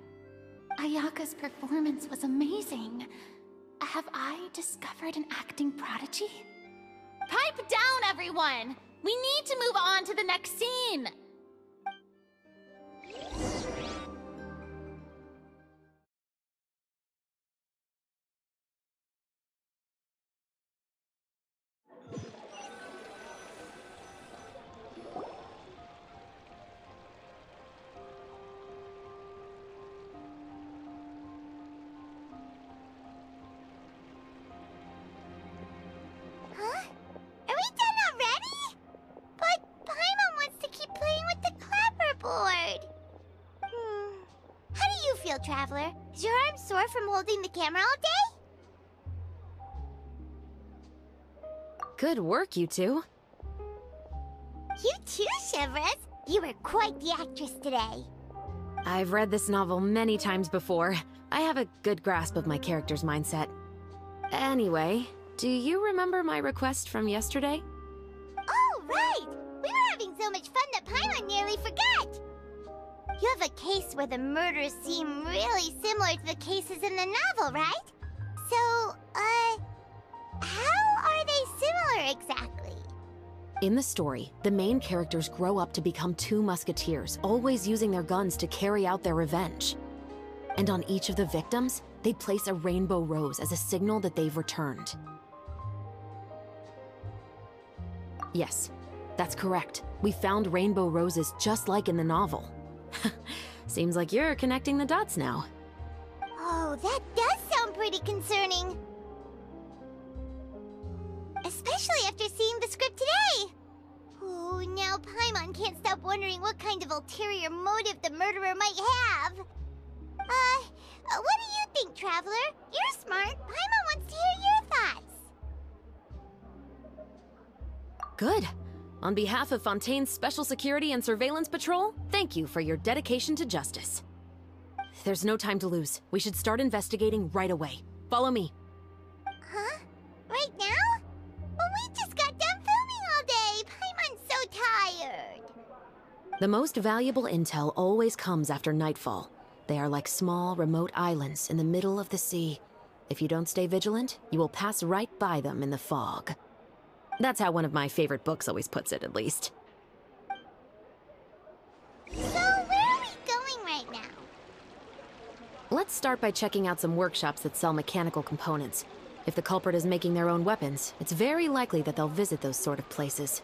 Ayaka's performance was amazing. Have I discovered an acting prodigy? Pipe down, everyone! We need to move on to the next scene! Huh? Are we done already? But Paimon wants to keep playing with the clapperboard. How do you feel, Traveler? Is your arm sore from holding the camera all day? Good work, you two. You too, Shivers. You were quite the actress today. I've read this novel many times before. I have a good grasp of my character's mindset. Anyway, do you remember my request from yesterday? Oh, right! We were having so much fun that Paimon nearly forgot! You have a case where the murders seem really similar to the cases in the novel, right? So, how are they similar exactly? In the story, the main characters grow up to become two musketeers, always using their guns to carry out their revenge. And on each of the victims, they place a rainbow rose as a signal that they've returned. Yes, that's correct. We found rainbow roses just like in the novel. Seems like you're connecting the dots now. Oh, that does sound pretty concerning. Especially after seeing the script today. Oh, now Paimon can't stop wondering what kind of ulterior motive the murderer might have. What do you think, Traveler? You're smart. Paimon wants to hear your thoughts. Good. On behalf of Fontaine's Special Security and Surveillance Patrol, thank you for your dedication to justice. There's no time to lose. We should start investigating right away. Follow me. Huh? Right now? Well, we just got done filming all day. Paimon's so tired. The most valuable intel always comes after nightfall. They are like small, remote islands in the middle of the sea. If you don't stay vigilant, you will pass right by them in the fog. That's how one of my favorite books always puts it, at least. So, where are we going right now? Let's start by checking out some workshops that sell mechanical components. If the culprit is making their own weapons, it's very likely that they'll visit those sort of places.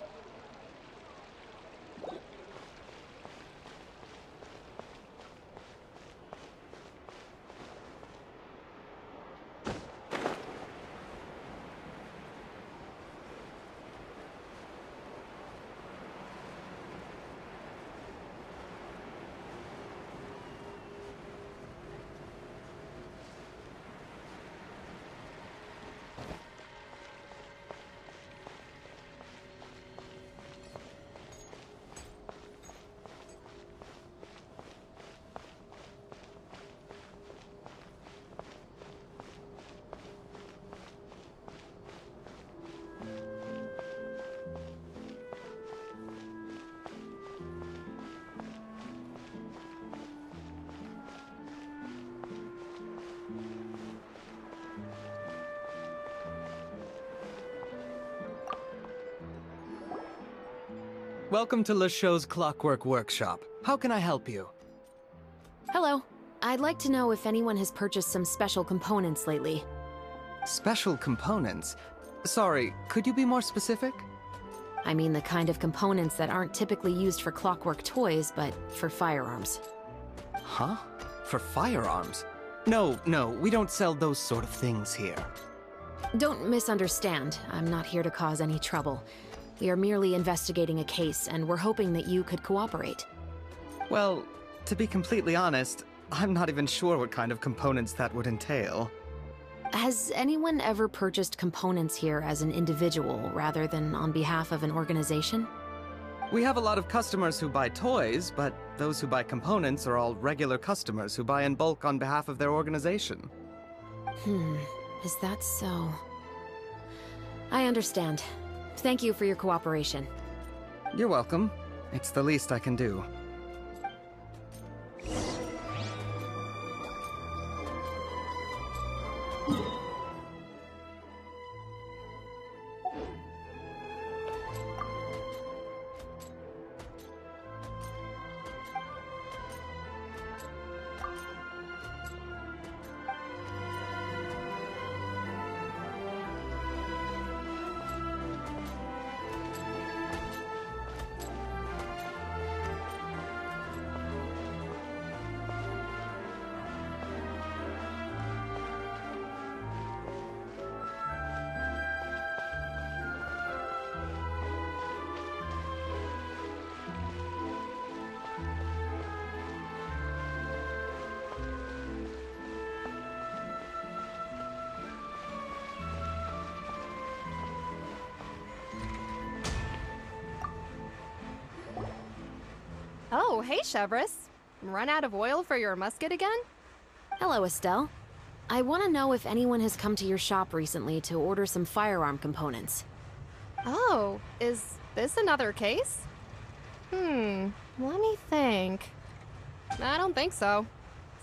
Welcome to LeChaux's Clockwork Workshop. How can I help you? Hello. I'd like to know if anyone has purchased some special components lately. Special components? Sorry, could you be more specific? I mean the kind of components that aren't typically used for clockwork toys, but for firearms. Huh? For firearms? No, we don't sell those sort of things here. Don't misunderstand. I'm not here to cause any trouble. We are merely investigating a case, and we're hoping that you could cooperate. Well, to be completely honest, I'm not even sure what kind of components that would entail. Has anyone ever purchased components here as an individual rather than on behalf of an organization? We have a lot of customers who buy toys, but those who buy components are all regular customers who buy in bulk on behalf of their organization. Is that so? I understand. Thank you for your cooperation. You're welcome. It's the least I can do. Oh, hey, Chevris. Run out of oil for your musket again? Hello, Estelle. I want to know if anyone has come to your shop recently to order some firearm components. Oh, is this another case? Let me think. I don't think so.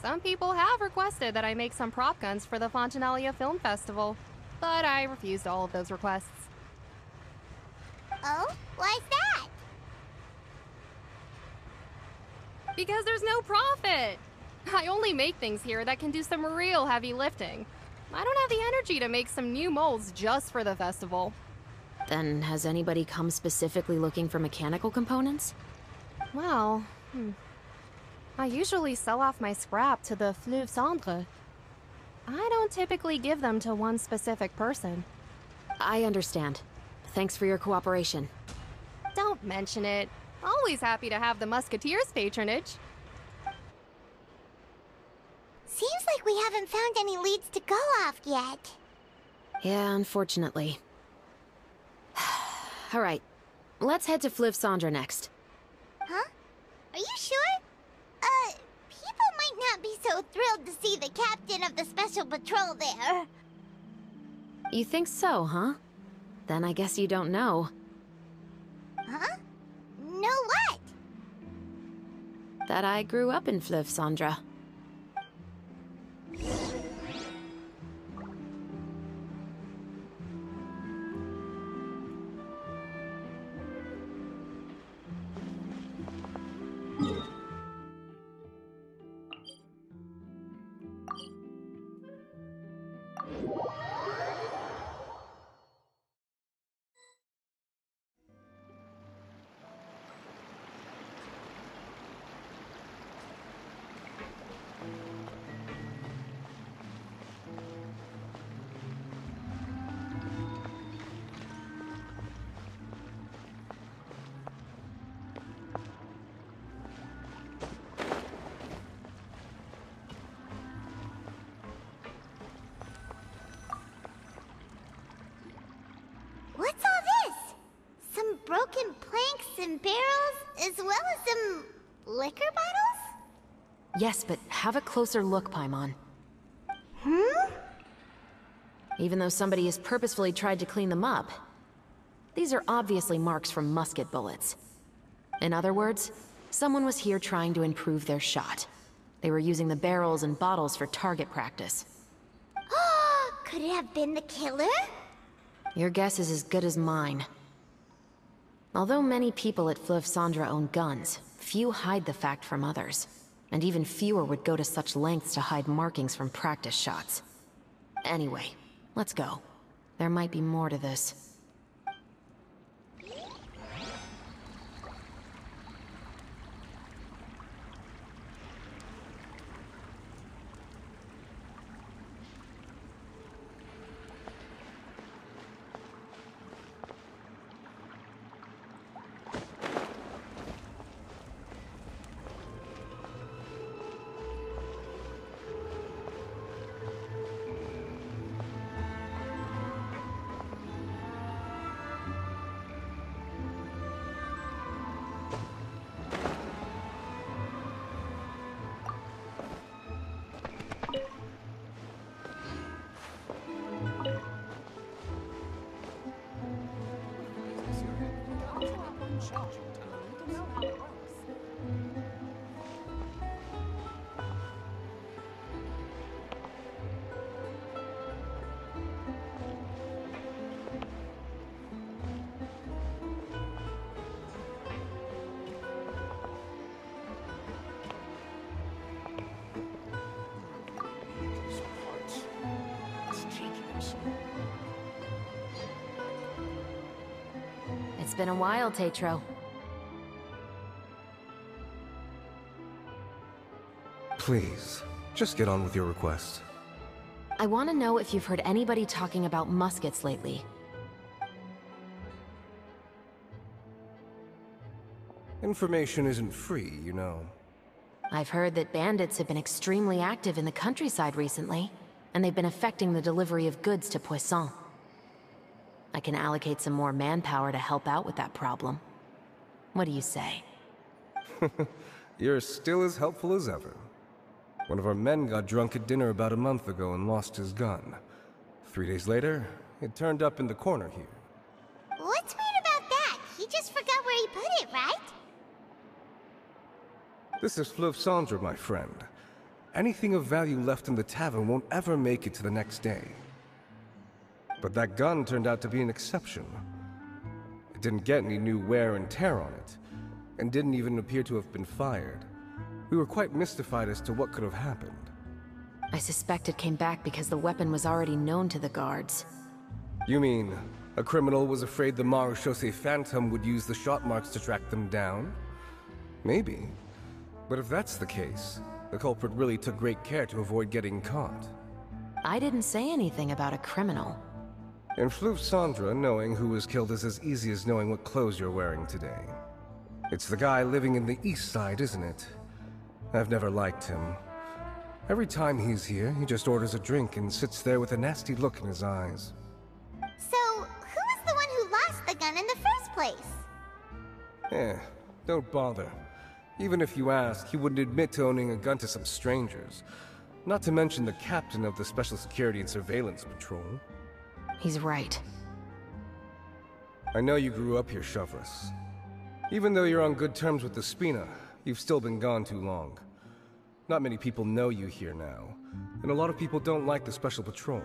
Some people have requested that I make some prop guns for the Fontanalia Film Festival, but I refused all of those requests. Oh? Why's that? Because there's no profit! I only make things here that can do some real heavy lifting. I don't have the energy to make some new molds just for the festival. Then has anybody come specifically looking for mechanical components? Well, I usually sell off my scrap to the Fleuve Cendre. I don't typically give them to one specific person. I understand. Thanks for your cooperation. Don't mention it. Always happy to have the Musketeers' patronage. Seems like we haven't found any leads to go off yet. Yeah, unfortunately. Alright, let's head to Fleuve Cendre next. Huh? Are you sure? People might not be so thrilled to see the captain of the special patrol there. You think so, huh? Then I guess you don't know. Huh? Know what? That I grew up in Fleuve Cendre. What's all this? Some broken planks and barrels, as well as some liquor bottles? Yes, but have a closer look, Paimon. Even though somebody has purposefully tried to clean them up, these are obviously marks from musket bullets. In other words, someone was here trying to improve their shot. They were using the barrels and bottles for target practice. Could it have been the killer? Your guess is as good as mine. Although many people at Fleuve Cendre own guns, few hide the fact from others. And even fewer would go to such lengths to hide markings from practice shots. Anyway, let's go. There might be more to this. It's been a while, Tetro. Please, just get on with your request. I want to know if you've heard anybody talking about muskets lately. Information isn't free, you know. I've heard that bandits have been extremely active in the countryside recently, and they've been affecting the delivery of goods to Poisson. I can allocate some more manpower to help out with that problem. What do you say? You're still as helpful as ever. One of our men got drunk at dinner about a month ago and lost his gun. 3 days later, it turned up in the corner here. What's weird about that? He just forgot where he put it, right? This is Fleuve Cendre, my friend. Anything of value left in the tavern won't ever make it to the next day. But that gun turned out to be an exception. It didn't get any new wear and tear on it, and didn't even appear to have been fired. We were quite mystified as to what could have happened. I suspect it came back because the weapon was already known to the guards. You mean, a criminal was afraid the Marechaussee Phantom would use the shot marks to track them down? Maybe. But if that's the case, the culprit really took great care to avoid getting caught. I didn't say anything about a criminal. In Fleuve Cendre, knowing who was killed is as easy as knowing what clothes you're wearing today. It's the guy living in the east side, isn't it? I've never liked him. Every time he's here, he just orders a drink and sits there with a nasty look in his eyes. So, who was the one who lost the gun in the first place? Don't bother. Even if you ask, he wouldn't admit to owning a gun to some strangers. Not to mention the captain of the Special Security and Surveillance Patrol. He's right. I know you grew up here, Chevres. Even though you're on good terms with the Spina, you've still been gone too long. Not many people know you here now, and a lot of people don't like the Special Patrol.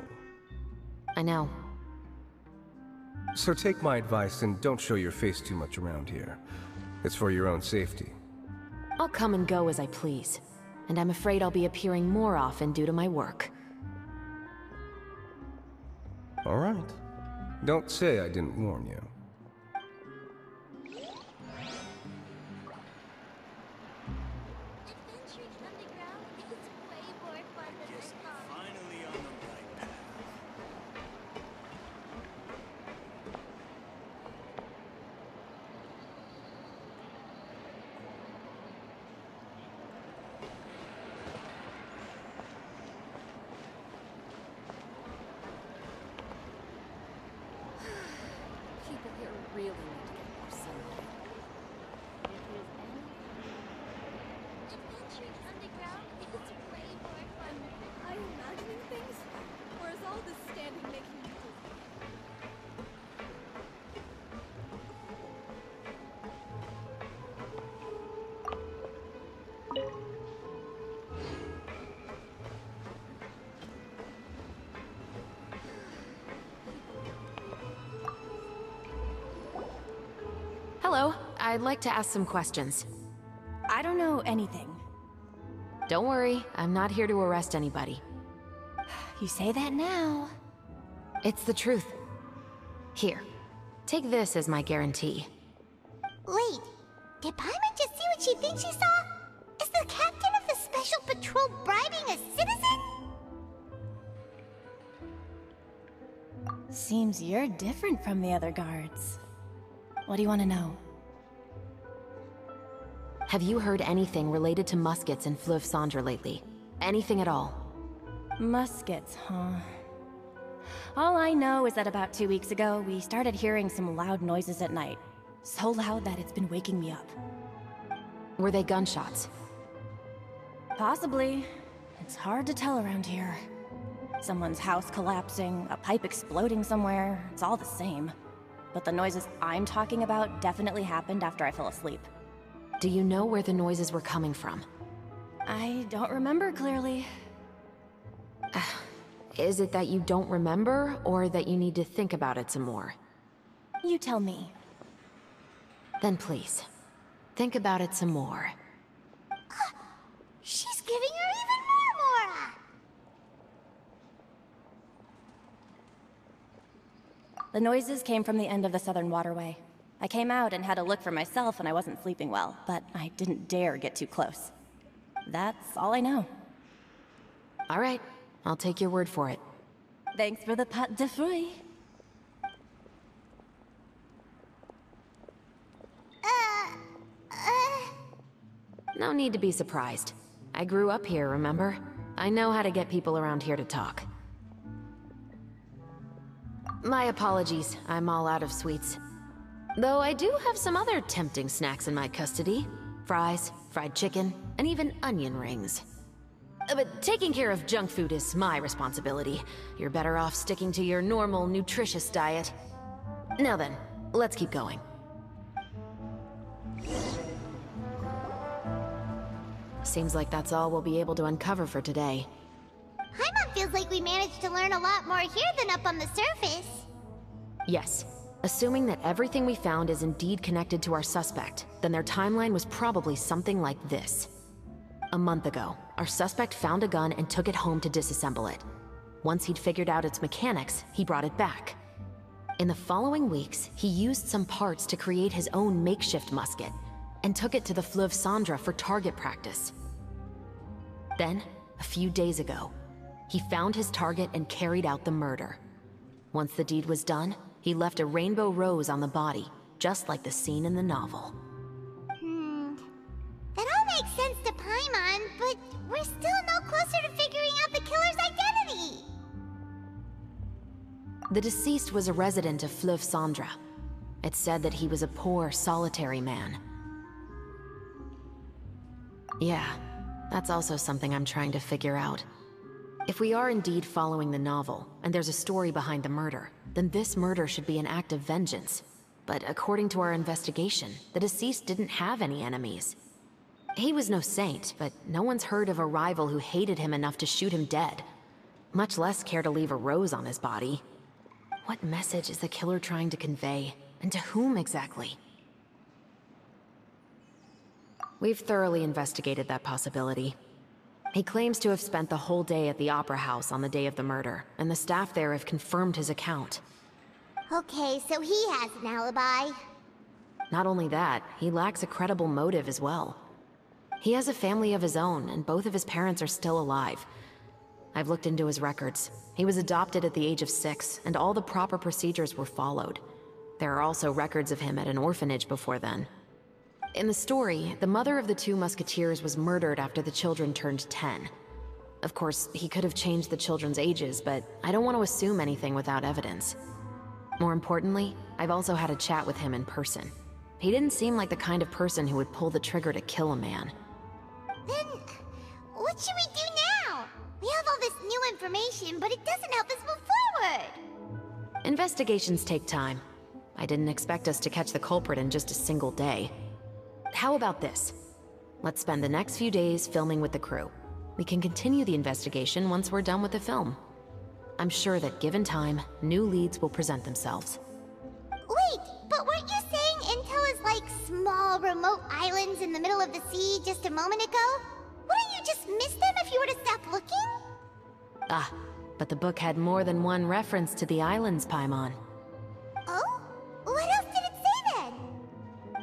I know. So take my advice and don't show your face too much around here. It's for your own safety. I'll come and go as I please, and I'm afraid I'll be appearing more often due to my work. All right. Don't say I didn't warn you. People here really need to get more sunlight. Adventuring underground is way more fun. Are you imagining things? Or is all this standing making you Hello, I'd like to ask some questions. I don't know anything. Don't worry, I'm not here to arrest anybody. You say that now. It's the truth. Here, take this as my guarantee. Wait, did Paimon just see what she thinks she saw? Is the captain of the Special Patrol bribing a citizen? Seems you're different from the other guards. What do you want to know? Have you heard anything related to muskets in Fleuve Cendre lately? Anything at all? Muskets, huh? All I know is that about 2 weeks ago, we started hearing some loud noises at night. So loud that it's been waking me up. Were they gunshots? Possibly. It's hard to tell around here. Someone's house collapsing, a pipe exploding somewhere, it's all the same. But the noises I'm talking about definitely happened after I fell asleep. Do you know where the noises were coming from? I don't remember clearly. Is it that you don't remember, or that you need to think about it some more? You tell me. Then please, think about it some more. She's giving her even more Mora! The noises came from the end of the Southern Waterway. I came out and had a look for myself when I wasn't sleeping well, but I didn't dare get too close. That's all I know. All right, I'll take your word for it. Thanks for the pâte de fruits. No need to be surprised. I grew up here, remember? I know how to get people around here to talk. My apologies, I'm all out of sweets. Though I do have some other tempting snacks in my custody. Fries, fried chicken, and even onion rings. But taking care of junk food is my responsibility. You're better off sticking to your normal, nutritious diet. Now then, let's keep going. Seems like that's all we'll be able to uncover for today. Paimon feels like we managed to learn a lot more here than up on the surface. Yes. Assuming that everything we found is indeed connected to our suspect, then their timeline was probably something like this. A month ago, our suspect found a gun and took it home to disassemble it. Once he'd figured out its mechanics, he brought it back. In the following weeks, he used some parts to create his own makeshift musket, and took it to the Fleuve Cendra for target practice. Then, a few days ago, he found his target and carried out the murder. Once the deed was done, he left a rainbow rose on the body, just like the scene in the novel. That all makes sense to Paimon, but we're still no closer to figuring out the killer's identity. The deceased was a resident of Fleuve Cendra. It's said that he was a poor, solitary man. Yeah, that's also something I'm trying to figure out. If we are indeed following the novel, and there's a story behind the murder, then this murder should be an act of vengeance. But according to our investigation, the deceased didn't have any enemies. He was no saint, but no one's heard of a rival who hated him enough to shoot him dead. Much less care to leave a rose on his body. What message is the killer trying to convey? And to whom exactly? We've thoroughly investigated that possibility. He claims to have spent the whole day at the Opera House on the day of the murder, and the staff there have confirmed his account. Okay, so he has an alibi. Not only that, he lacks a credible motive as well. He has a family of his own, and both of his parents are still alive. I've looked into his records. He was adopted at the age of 6, and all the proper procedures were followed. There are also records of him at an orphanage before then. In the story, the mother of the 2 musketeers was murdered after the children turned 10. Of course, he could have changed the children's ages, but I don't want to assume anything without evidence. More importantly, I've also had a chat with him in person. He didn't seem like the kind of person who would pull the trigger to kill a man. Then, what should we do now? We have all this new information, but it doesn't help us move forward. Investigations take time. I didn't expect us to catch the culprit in just a single day. How about this? Let's spend the next few days filming with the crew. We can continue the investigation once we're done with the film. I'm sure that given time, new leads will present themselves. Wait, but weren't you saying Intel is like small, remote islands in the middle of the sea just a moment ago? Wouldn't you just miss them if you were to stop looking? Ah, but the book had more than one reference to the islands, Paimon. Oh? What else did it say then?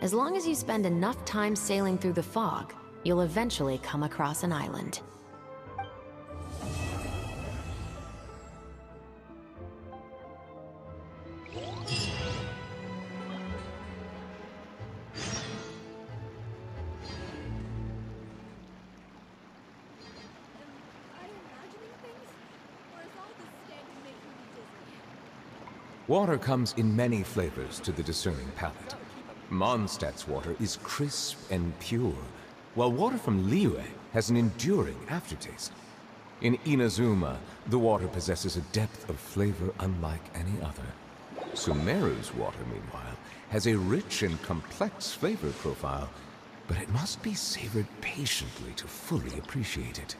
As long as you spend enough time sailing through the fog, you'll eventually come across an island. Water comes in many flavors to the discerning palate. Mondstadt's water is crisp and pure, while water from Liyue has an enduring aftertaste. In Inazuma, the water possesses a depth of flavor unlike any other. Sumeru's water, meanwhile, has a rich and complex flavor profile, but it must be savored patiently to fully appreciate it.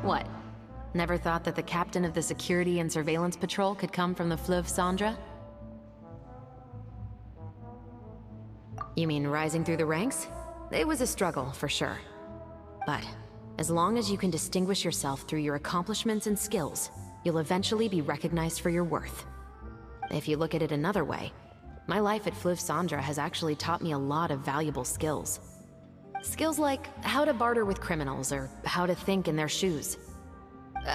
What? Never thought that the captain of the security and surveillance patrol could come from the Fleuve Cendra? You mean rising through the ranks? It was a struggle, for sure. But as long as you can distinguish yourself through your accomplishments and skills, you'll eventually be recognized for your worth. If you look at it another way, my life at Fleuve Cendra has actually taught me a lot of valuable skills. Skills like how to barter with criminals or how to think in their shoes.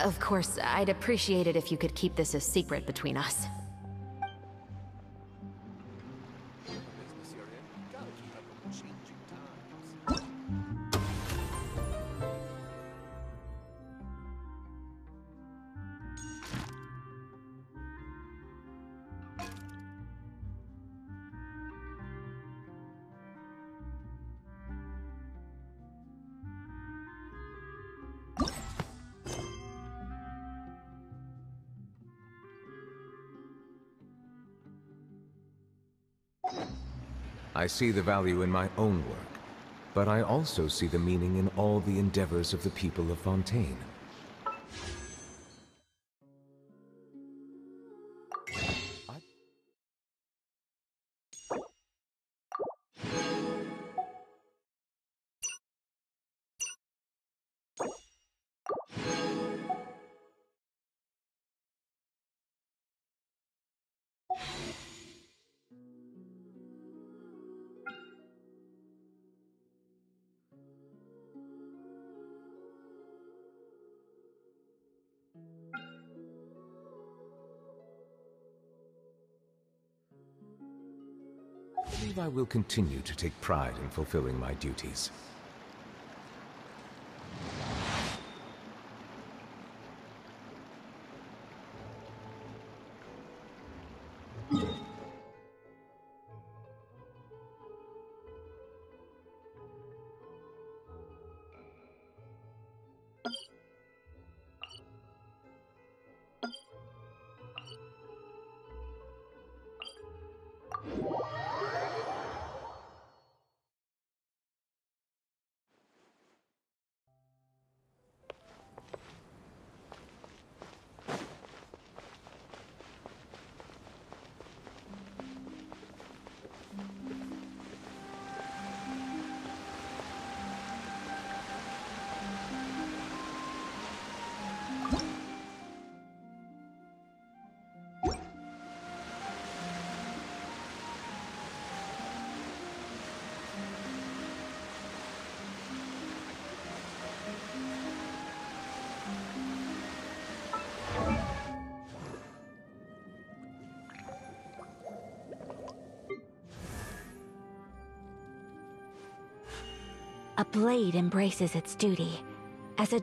Of course, I'd appreciate it if you could keep this a secret between us. I see the value in my own work, but I also see the meaning in all the endeavors of the people of Fontaine. I believe I will continue to take pride in fulfilling my duties. A blade embraces its duty. As a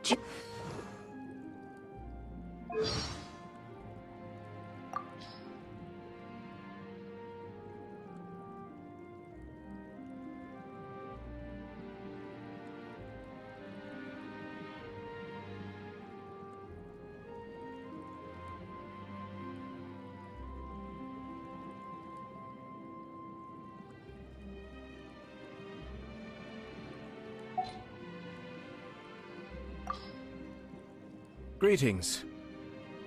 Greetings.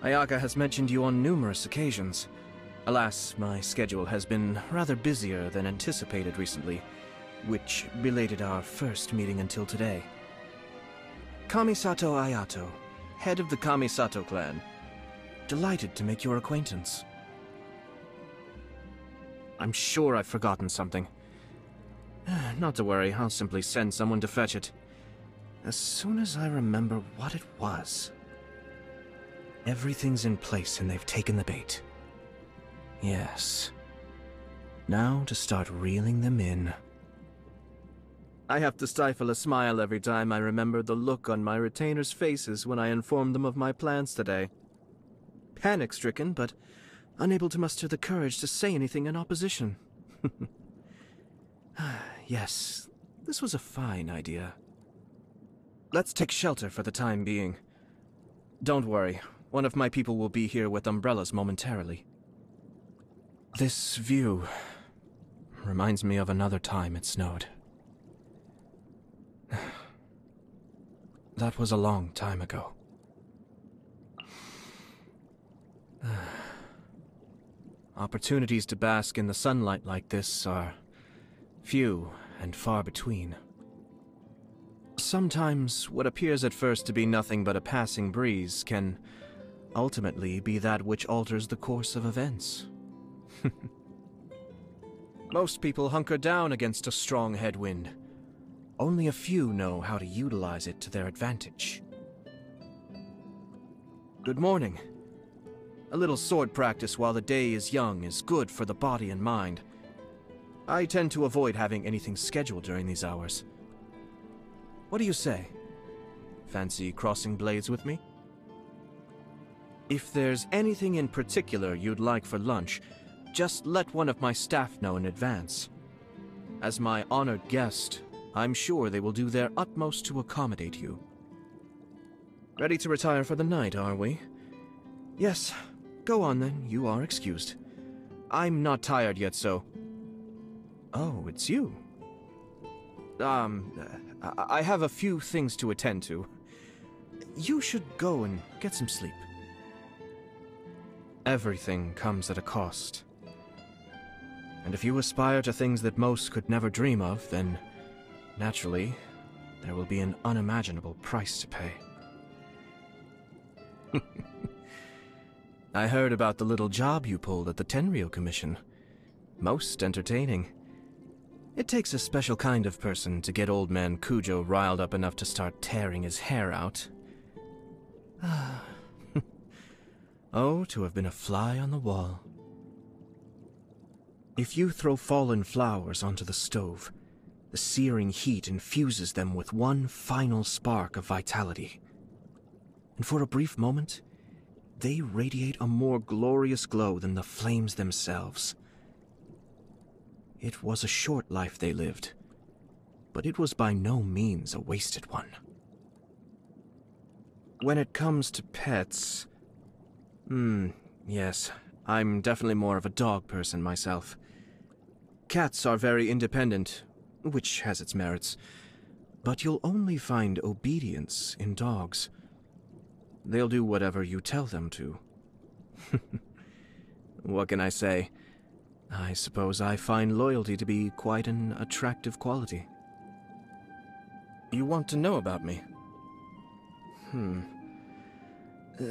Ayaka has mentioned you on numerous occasions. Alas, my schedule has been rather busier than anticipated recently, which belated our first meeting until today. Kamisato Ayato, head of the Kamisato clan. Delighted to make your acquaintance. I'm sure I've forgotten something. Not to worry, I'll simply send someone to fetch it. As soon as I remember what it was. Everything's in place and they've taken the bait. Yes. Now to start reeling them in. I have to stifle a smile every time I remember the look on my retainers' faces when I informed them of my plans today. Panic-stricken, but unable to muster the courage to say anything in opposition. Yes, this was a fine idea. Let's take shelter for the time being. Don't worry, one of my people will be here with umbrellas momentarily. This view reminds me of another time it snowed. That was a long time ago. opportunities to bask in the sunlight like this are few and far between. Sometimes what appears at first to be nothing but a passing breeze can ultimately be that which alters the course of events. Most people hunker down against a strong headwind. Only a few know how to utilize it to their advantage. Good morning. A little sword practice while the day is young is good for the body and mind. I tend to avoid having anything scheduled during these hours. What do you say? Fancy crossing blades with me? If there's anything in particular you'd like for lunch, just let one of my staff know in advance. As my honored guest, I'm sure they will do their utmost to accommodate you. Ready to retire for the night, are we? Yes. Go on then, you are excused. I'm not tired yet, so... Oh, it's you. I have a few things to attend to. You should go and get some sleep. Everything comes at a cost. And if you aspire to things that most could never dream of, then, naturally, there will be an unimaginable price to pay. I heard about the little job you pulled at the Tenryo Commission. Most entertaining. It takes a special kind of person to get old man Kujo riled up enough to start tearing his hair out. Oh, to have been a fly on the wall. If you throw fallen flowers onto the stove, the searing heat infuses them with one final spark of vitality. And for a brief moment, they radiate a more glorious glow than the flames themselves. It was a short life they lived, but it was by no means a wasted one. When it comes to pets... yes, I'm definitely more of a dog person myself. Cats are very independent, which has its merits, but you'll only find obedience in dogs. They'll do whatever you tell them to. What can I say? I suppose I find loyalty to be quite an attractive quality. You want to know about me?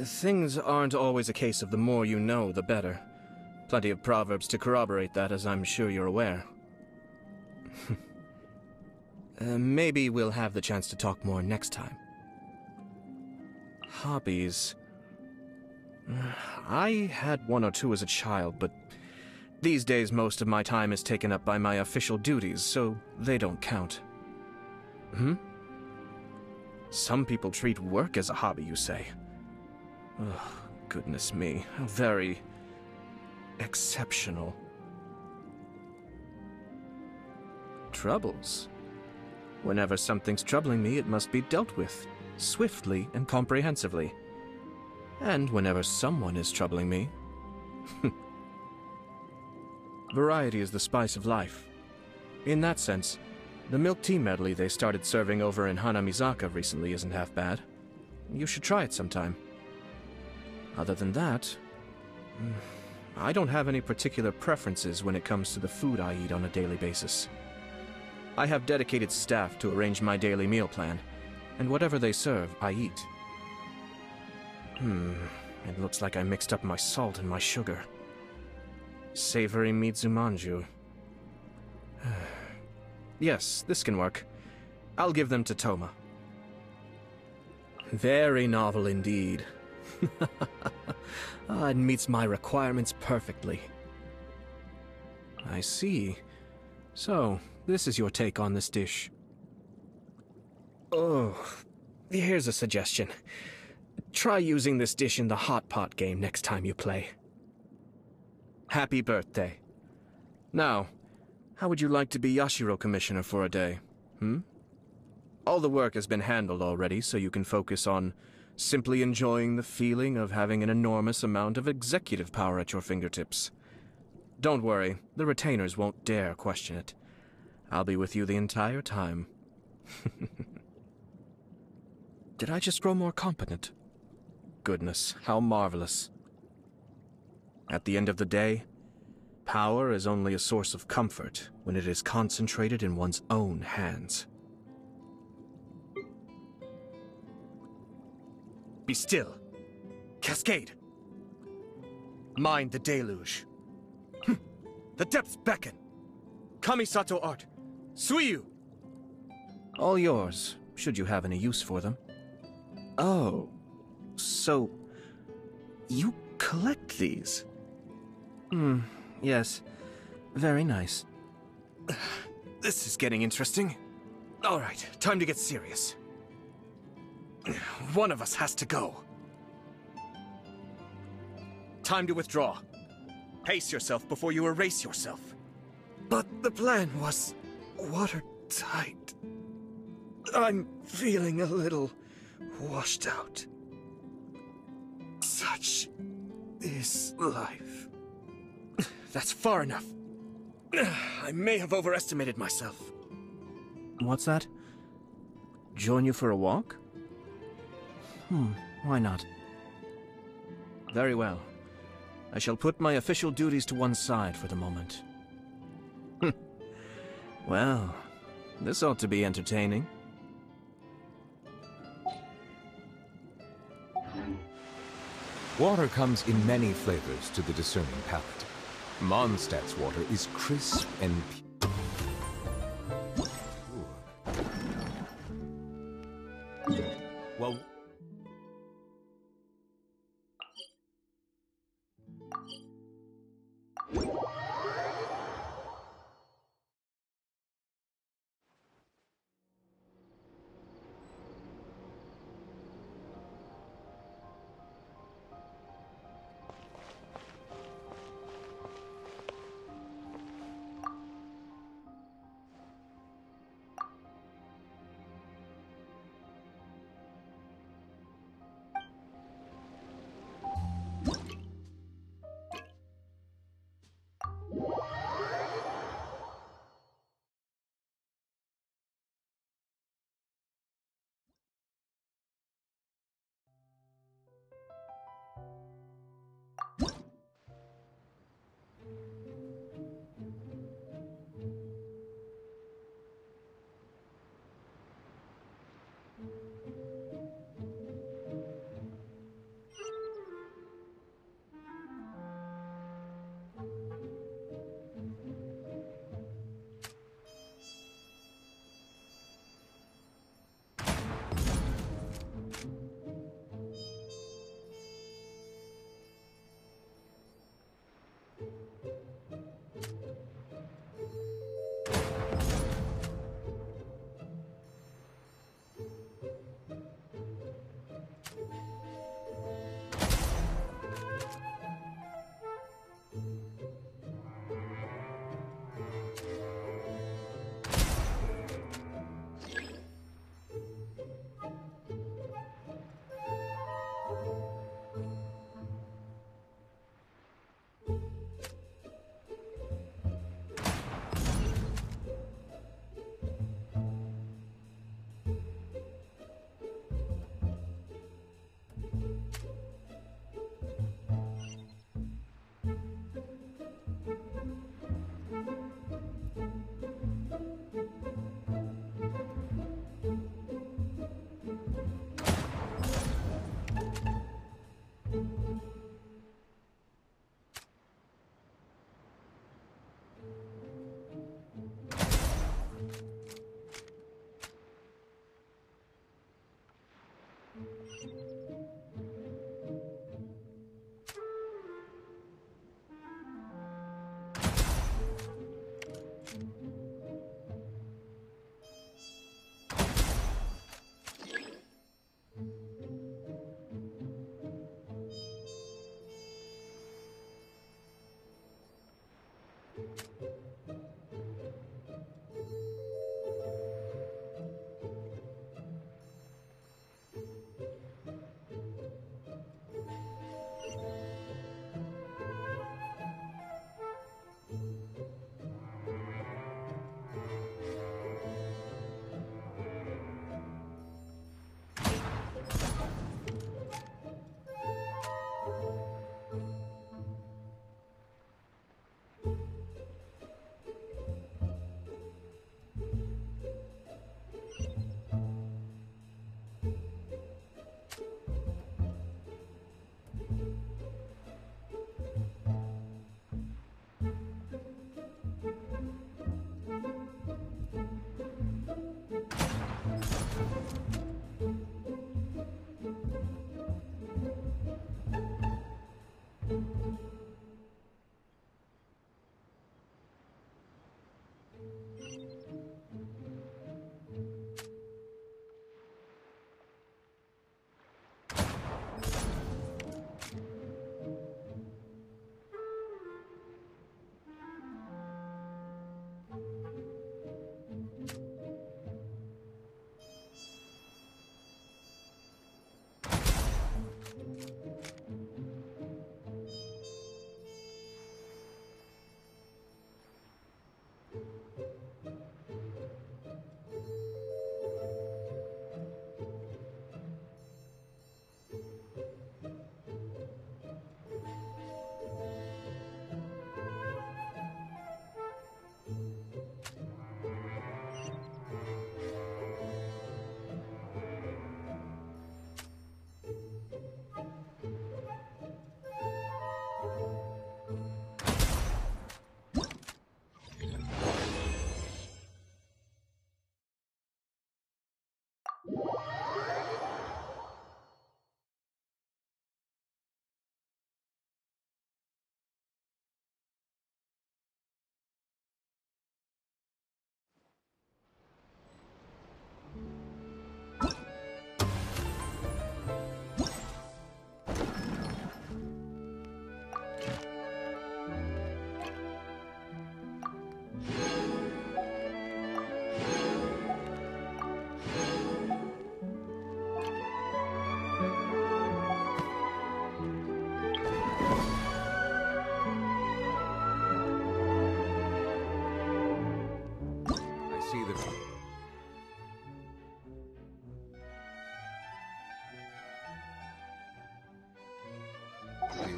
Things aren't always a case of the more you know, the better. Plenty of proverbs to corroborate that, as I'm sure you're aware. Maybe we'll have the chance to talk more next time. Hobbies... I had one or two as a child, but these days most of my time is taken up by my official duties, so they don't count. Some people treat work as a hobby, you say? Oh, goodness me, how very... exceptional. Troubles? Whenever something's troubling me, it must be dealt with, swiftly and comprehensively. And whenever someone is troubling me... Variety is the spice of life. In that sense, the milk tea medley they started serving over in Hanamizaka recently isn't half bad. You should try it sometime. Other than that, I don't have any particular preferences when it comes to the food I eat on a daily basis. I have dedicated staff to arrange my daily meal plan, and whatever they serve, I eat. It looks like I mixed up my salt and my sugar. Savory Mizumanju. Yes, this can work. I'll give them to Toma. Very novel indeed. It meets my requirements perfectly. I see. So, this is your take on this dish. Oh, here's a suggestion. Try using this dish in the hot pot game next time you play. Happy birthday. Now, how would you like to be Yashiro Commissioner for a day, All the work has been handled already, so you can focus on simply enjoying the feeling of having an enormous amount of executive power at your fingertips. Don't worry, the retainers won't dare question it. I'll be with you the entire time. Did I just grow more competent? Goodness, how marvelous. At the end of the day, Power is only a source of comfort when it is concentrated in one's own hands. Be still. Cascade! Mind the deluge. The depths beckon. Kamisato art. Suiyu! All yours, should you have any use for them. Oh, so you collect these? Yes. Very nice. This is getting interesting. All right, time to get serious. One of us has to go. Time to withdraw. Pace yourself before you erase yourself. But the plan was watertight. I'm feeling a little washed out. Such is life. That's far enough. I may have overestimated myself. What's that? Join you for a walk? Why not? Very well. I shall put my official duties to one side for the moment. Well, this ought to be entertaining. Water comes in many flavors to the discerning palate. Mondstadt's water is crisp and pure. Well,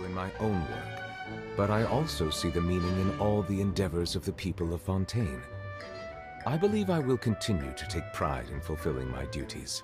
in my own work, but I also see the meaning in all the endeavors of the people of Fontaine. I believe I will continue to take pride in fulfilling my duties.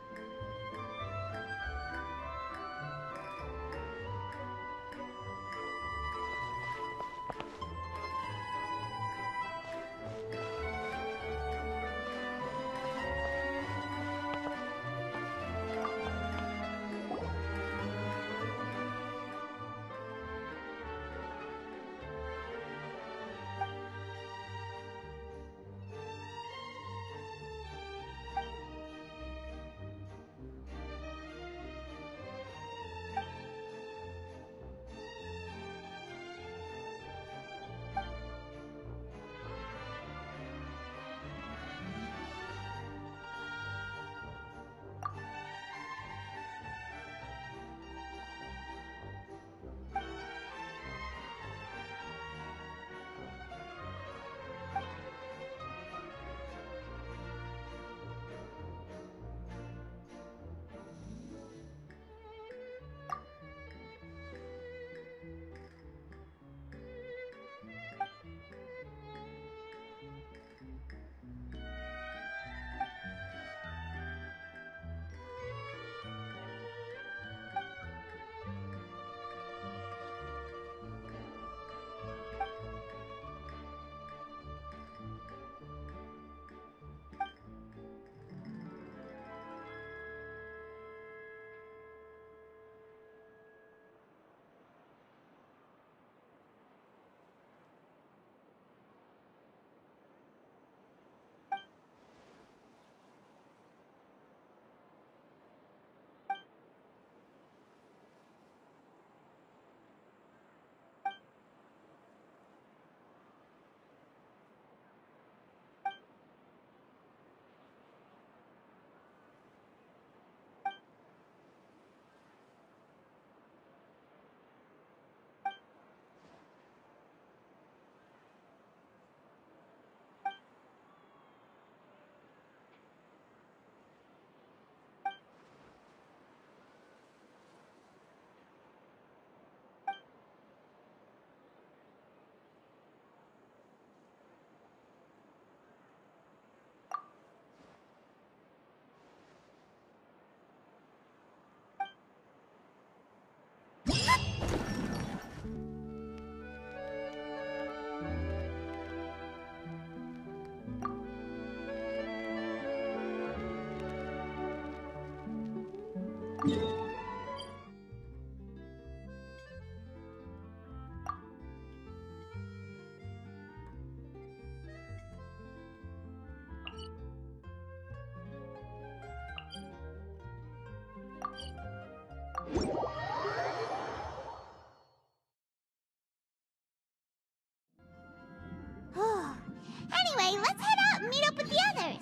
Anyway, let's head out and meet up with the others.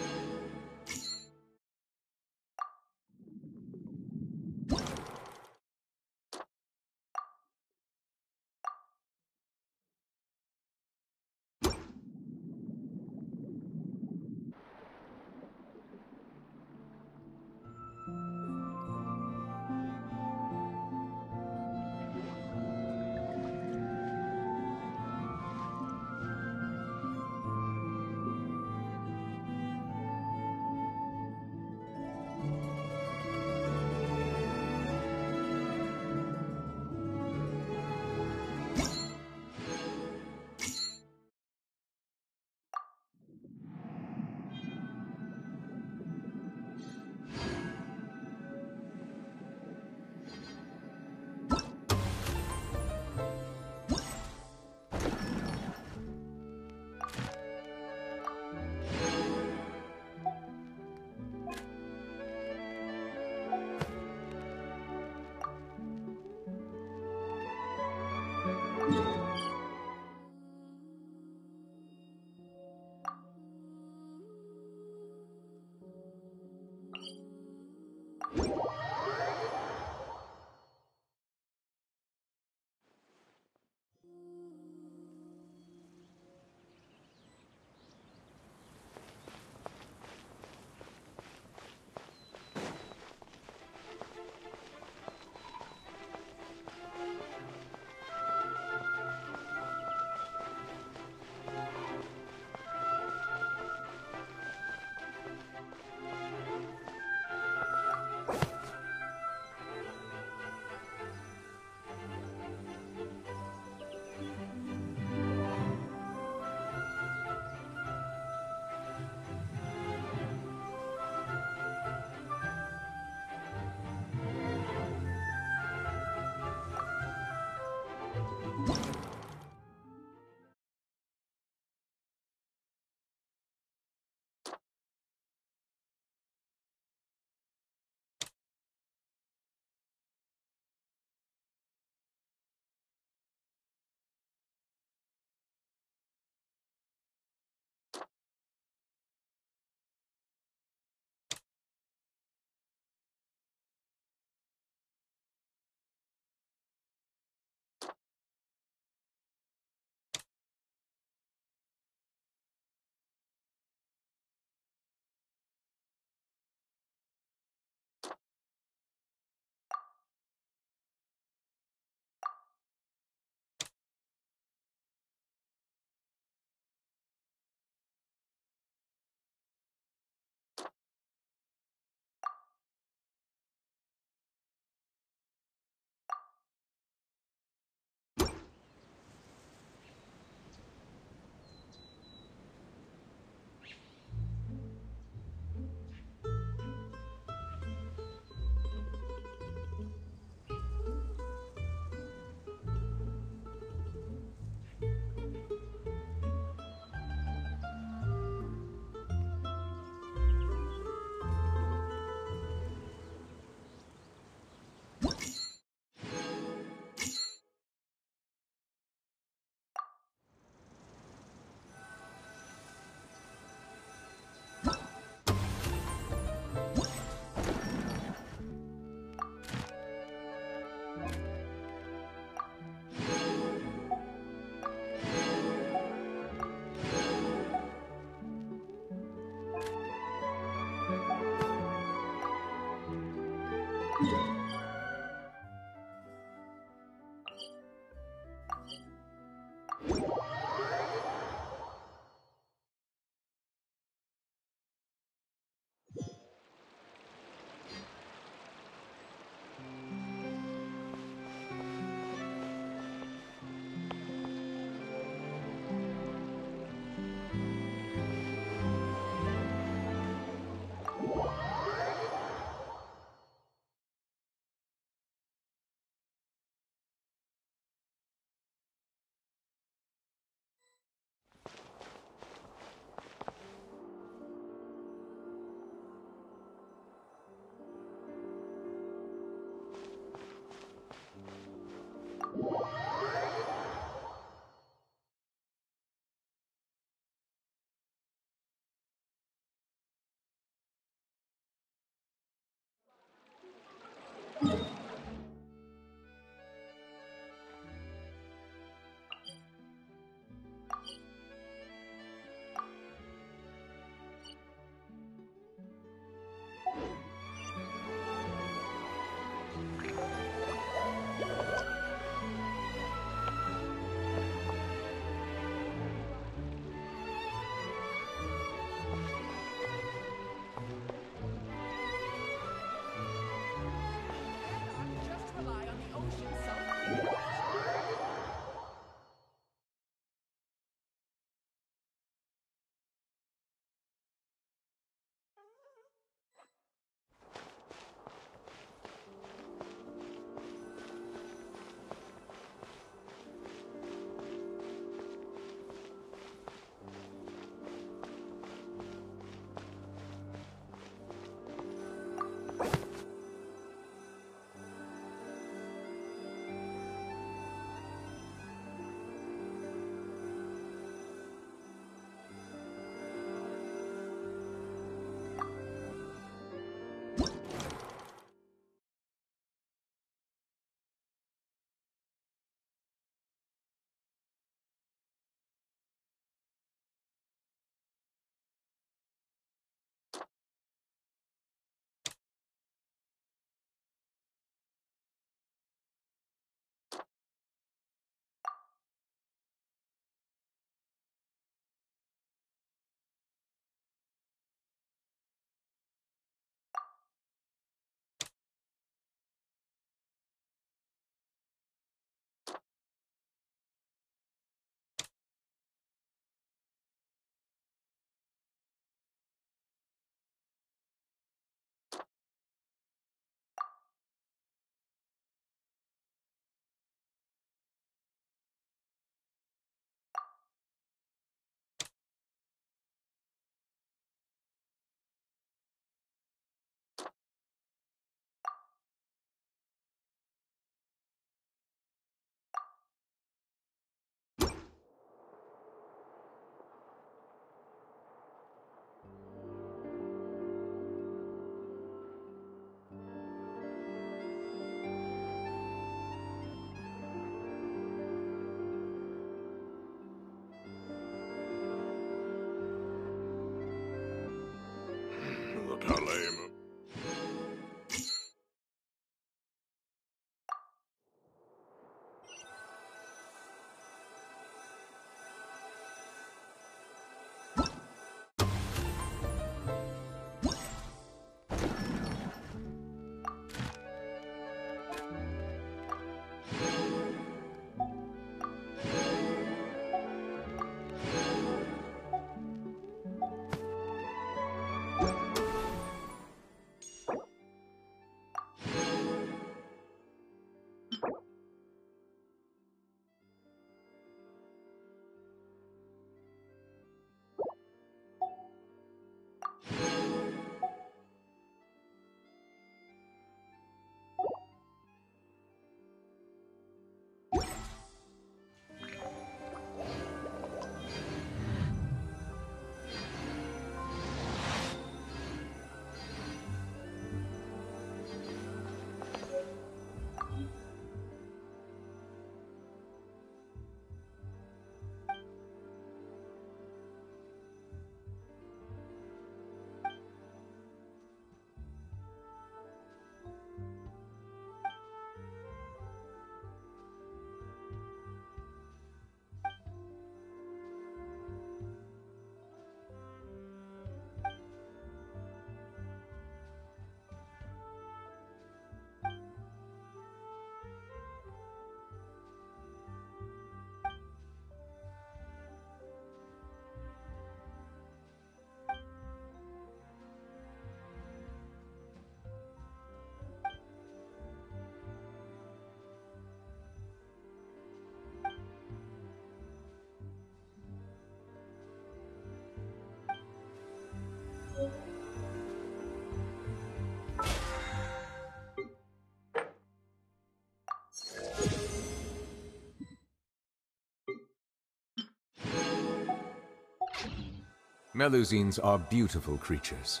Melusines are beautiful creatures.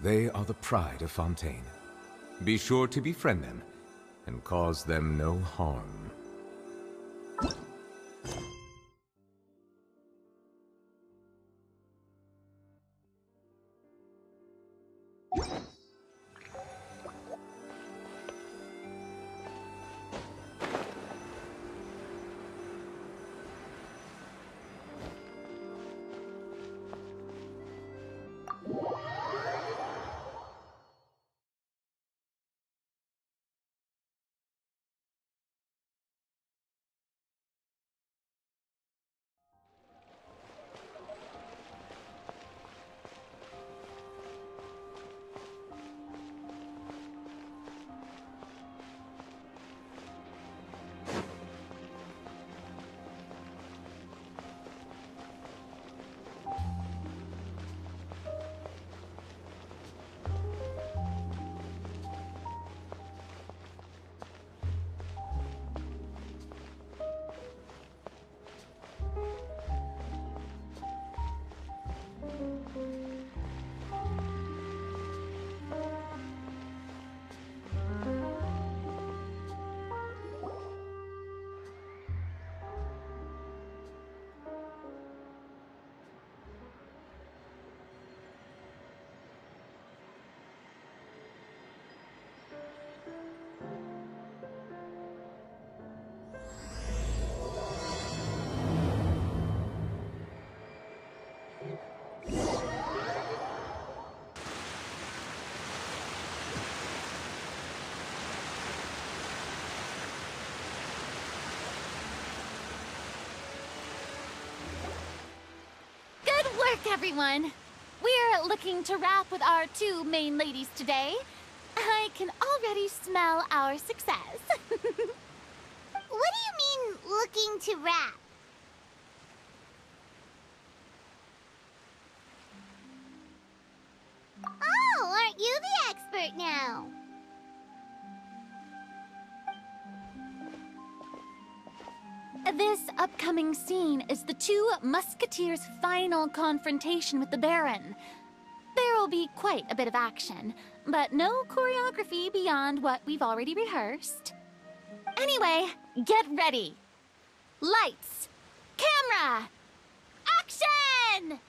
They are the pride of Fontaine. Be sure to befriend them and cause them no harm. Everyone, we're looking to wrap with our two main ladies today. I can already smell our success. What do you mean, looking to wrap? Oh, aren't you the expert now? This upcoming scene is the two musketeers' final confrontation with the Baron. There will be quite a bit of action, but no choreography beyond what we've already rehearsed. Anyway, get ready. Lights, camera, action!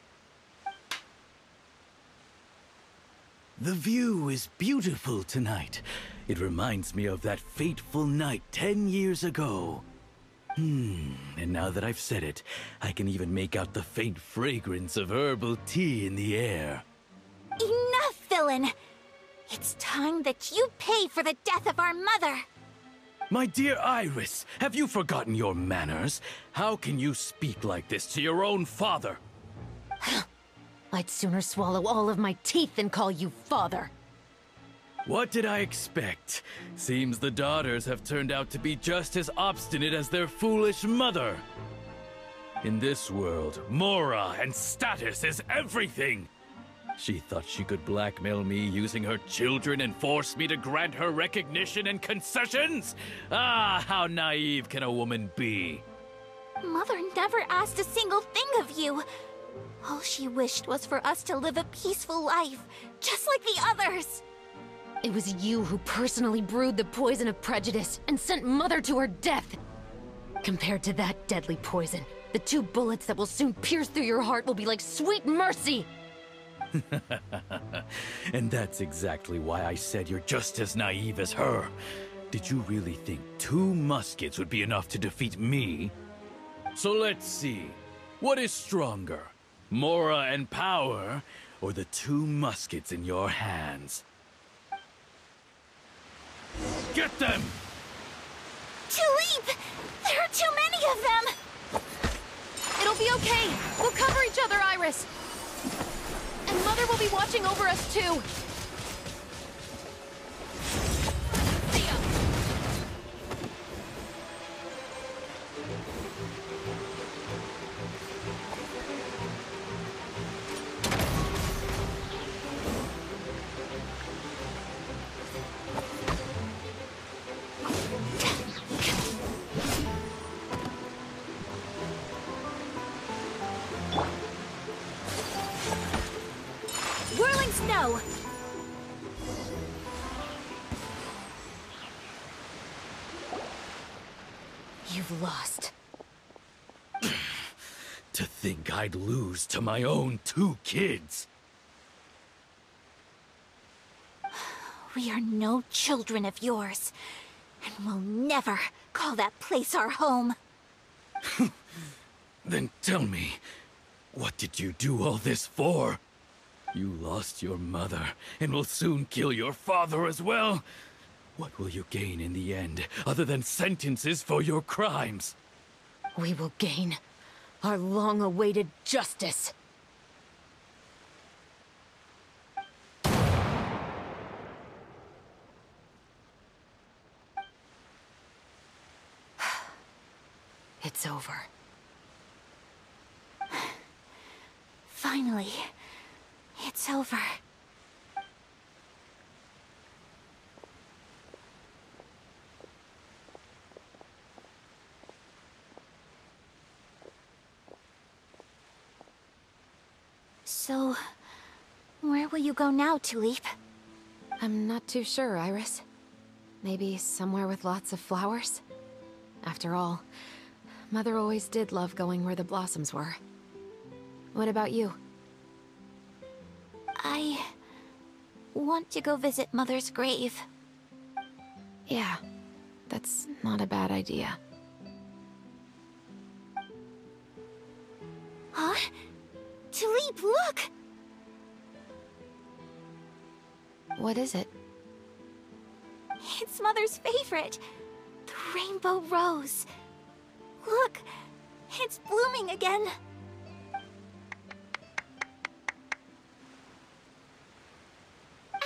The view is beautiful tonight. It reminds me of that fateful night 10 years ago. And now that I've said it, I can even make out the faint fragrance of herbal tea in the air. Enough, villain! It's time that you pay for the death of our mother! My dear Iris, have you forgotten your manners? How can you speak like this to your own father? I'd sooner swallow all of my teeth than call you father. What did I expect? Seems the daughters have turned out to be just as obstinate as their foolish mother. In this world, Mora and status is everything. She thought she could blackmail me using her children and force me to grant her recognition and concessions? Ah, how naive can a woman be? Mother never asked a single thing of you. All she wished was for us to live a peaceful life, just like the others. It was you who personally brewed the poison of prejudice and sent Mother to her death. Compared to that deadly poison, the 2 bullets that will soon pierce through your heart will be like sweet mercy. And that's exactly why I said you're just as naive as her. Did you really think 2 muskets would be enough to defeat me? So let's see. What is stronger? Mora and power, or the 2 muskets in your hands? Get them! Tulip! There are too many of them! It'll be okay. We'll cover each other, Iris. And Mother will be watching over us, too. go! You've lost. To think I'd lose to my own 2 kids. We are no children of yours, and we'll never call that place our home. Then tell me, what did you do all this for? You lost your mother, and will soon kill your father as well. What will you gain in the end, other than sentences for your crimes? We will gain our long-awaited justice. It's over. Finally, it's over. So, where will you go now, Tulip? I'm not too sure, Iris. Maybe somewhere with lots of flowers? After all, Mother always did love going where the blossoms were. What about you? I want to go visit Mother's grave. Yeah, that's not a bad idea. Huh? Tulip, look! What is it? It's Mother's favorite. The rainbow rose. Look, it's blooming again.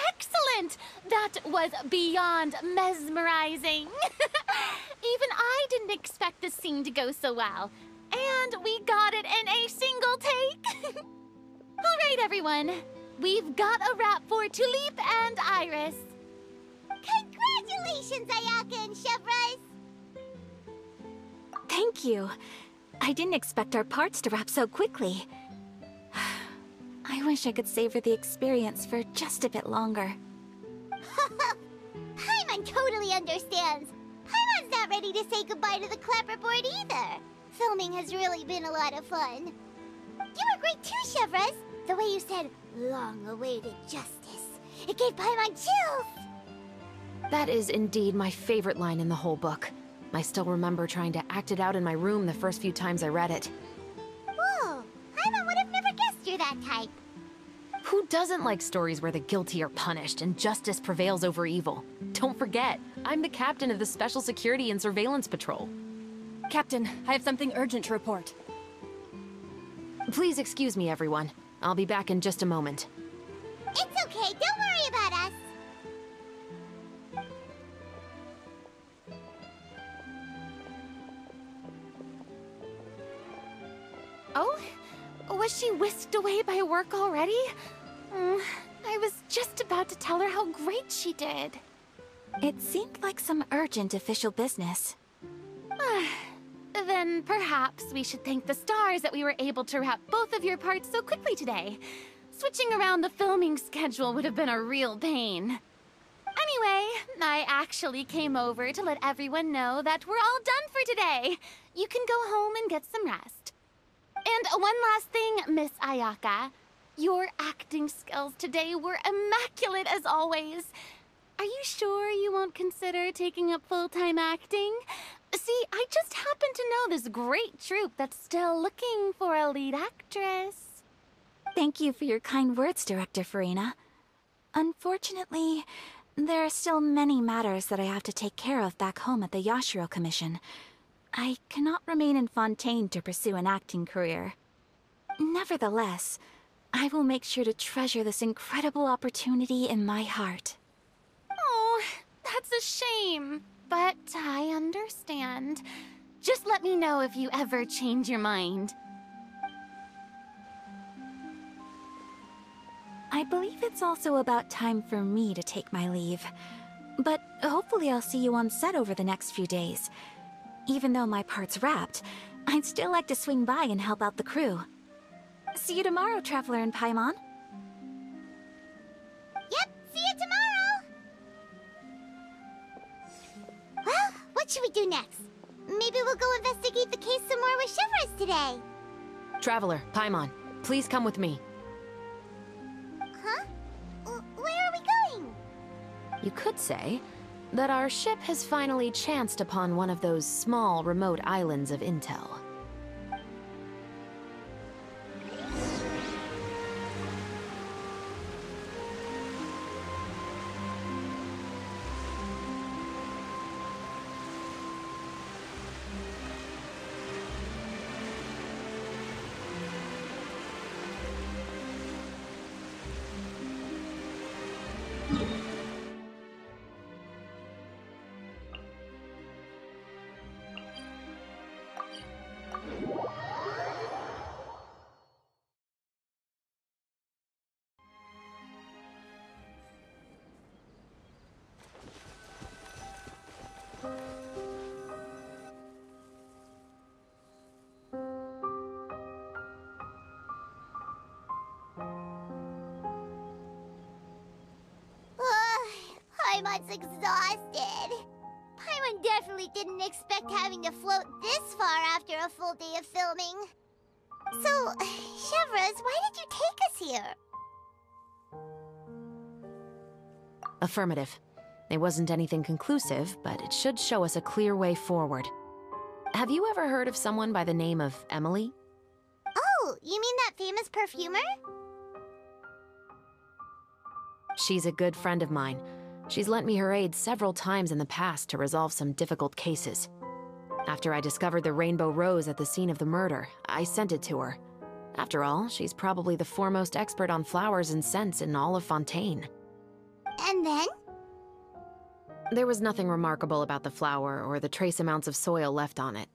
Excellent! That was beyond mesmerizing. Even I didn't expect this scene to go so well. And we got it in a single take. All right, everyone. We've got a wrap for Tulip and Iris. Congratulations, Ayaka and Chevres! Thank you. I didn't expect our parts to wrap so quickly. I wish I could savor the experience for just a bit longer. Paimon totally understands. Paimon's not ready to say goodbye to the clapperboard either. Filming has really been a lot of fun. You were great too, Chevres. The way you said, long-awaited justice. It gave Paimon chills. That is indeed my favorite line in the whole book. I still remember trying to act it out in my room the first few times I read it. Whoa, Paimon would have never guessed you're that type. Who doesn't like stories where the guilty are punished and justice prevails over evil? Don't forget, I'm the captain of the Special Security and Surveillance Patrol. Captain, I have something urgent to report. Please excuse me, everyone. I'll be back in just a moment. It's okay, don't worry about us. Oh? Was she whisked away by work already? I was just about to tell her how great she did. It seemed like some urgent official business. Then perhaps we should thank the stars that we were able to wrap both of your parts so quickly today. Switching around the filming schedule would have been a real pain. Anyway, I actually came over to let everyone know that we're all done for today. You can go home and get some rest. And one last thing, Miss Ayaka. Your acting skills today were immaculate as always. Are you sure you won't consider taking up full-time acting? See, I just happen to know this great troupe that's still looking for a lead actress. Thank you for your kind words, Director Farina. Unfortunately, there are still many matters that I have to take care of back home at the Yashiro Commission. I cannot remain in Fontaine to pursue an acting career. Nevertheless, I will make sure to treasure this incredible opportunity in my heart. Oh, that's a shame. But I understand. Just let me know if you ever change your mind. I believe it's also about time for me to take my leave. But hopefully I'll see you on set over the next few days. Even though my part's wrapped, I'd still like to swing by and help out the crew. See you tomorrow, Traveler and Paimon. See you tomorrow! Well, what should we do next? Maybe we'll go investigate the case some more with Chevres today. Traveler, Paimon, please come with me. Huh? Where are we going? You could say that our ship has finally chanced upon one of those small, remote islands of intel. Paimon's exhausted. Paimon definitely didn't expect having to float this far after a full day of filming. So, Chevres, why did you take us here? Affirmative. It wasn't anything conclusive, but it should show us a clear way forward. Have you ever heard of someone by the name of Emily? Oh, you mean that famous perfumer? She's a good friend of mine. She's lent me her aid several times in the past to resolve some difficult cases. After I discovered the rainbow rose at the scene of the murder, I sent it to her. After all, she's probably the foremost expert on flowers and scents in all of Fontaine. And then? There was nothing remarkable about the flower or the trace amounts of soil left on it.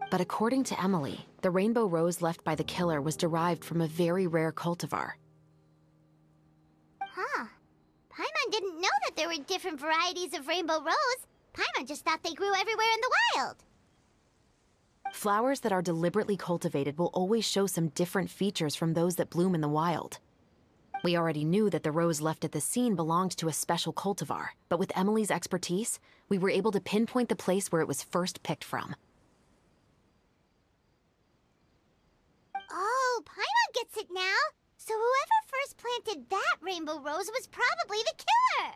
But according to Emily, the rainbow rose left by the killer was derived from a very rare cultivar. Huh. Paimon didn't know that there were different varieties of rainbow rose. Paimon just thought they grew everywhere in the wild. Flowers that are deliberately cultivated will always show some different features from those that bloom in the wild. We already knew that the rose left at the scene belonged to a special cultivar, but with Emily's expertise, we were able to pinpoint the place where it was first picked from. Oh, Paimon gets it now. So whoever first planted that rainbow rose was probably the killer!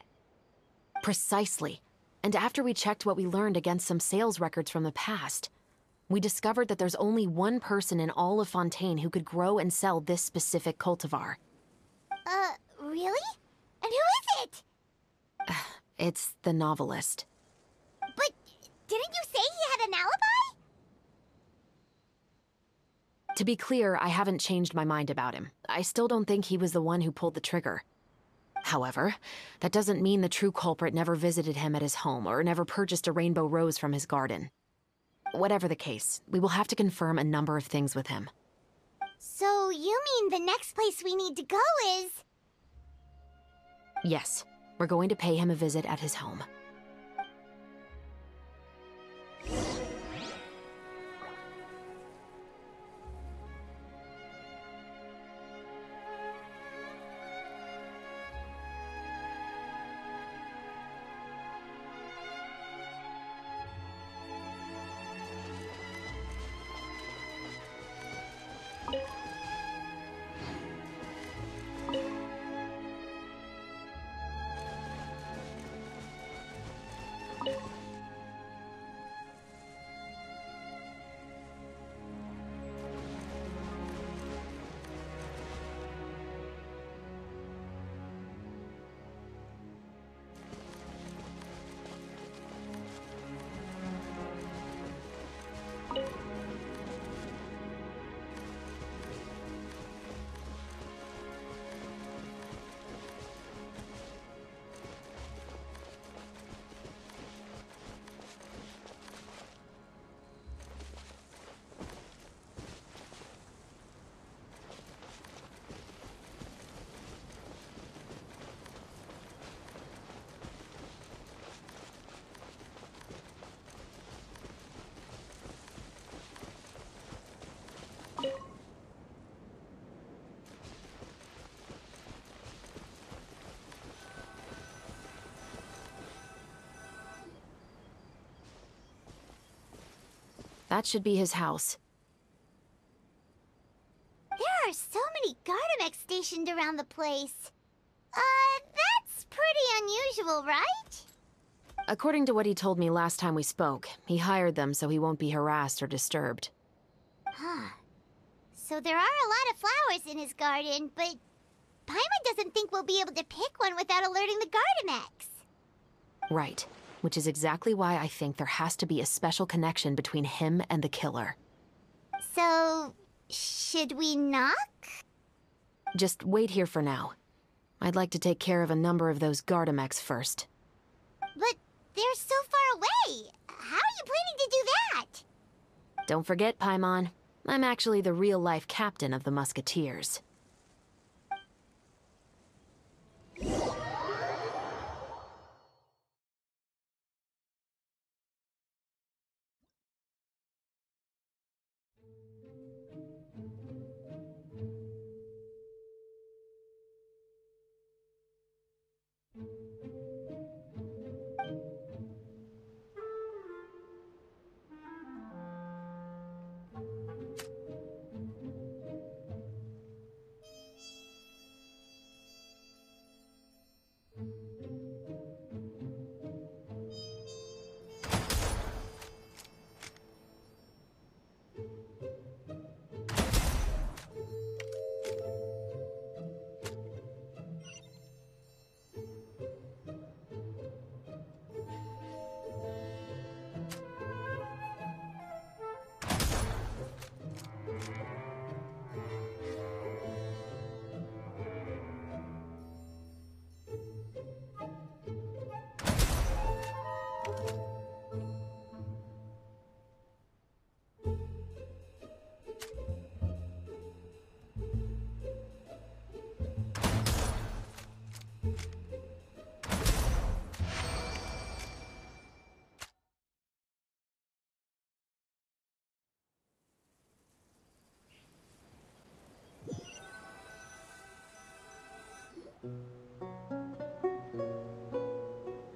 Precisely. And after we checked what we learned against some sales records from the past, we discovered that there's only one person in all of Fontaine who could grow and sell this specific cultivar. Really? And who is it? It's the novelist. But didn't you say he had an alibi? To be clear, I haven't changed my mind about him. I still don't think he was the one who pulled the trigger. However, that doesn't mean the true culprit never visited him at his home or never purchased a rainbow rose from his garden. Whatever the case, we will have to confirm a number of things with him. So you mean the next place we need to go is... Yes, we're going to pay him a visit at his home. That should be his house. There are so many Gardamex stationed around the place. That's pretty unusual, right? According to what he told me last time we spoke, he hired them so he won't be harassed or disturbed. Huh. So there are a lot of flowers in his garden, but Paimon doesn't think we'll be able to pick one without alerting the Gardamex. Right. Which is exactly why I think there has to be a special connection between him and the killer. So, should we knock? Just wait here for now. I'd like to take care of a number of those Gardamex first. But they're so far away. How are you planning to do that? Don't forget, Paimon. I'm actually the real-life captain of the Musketeers.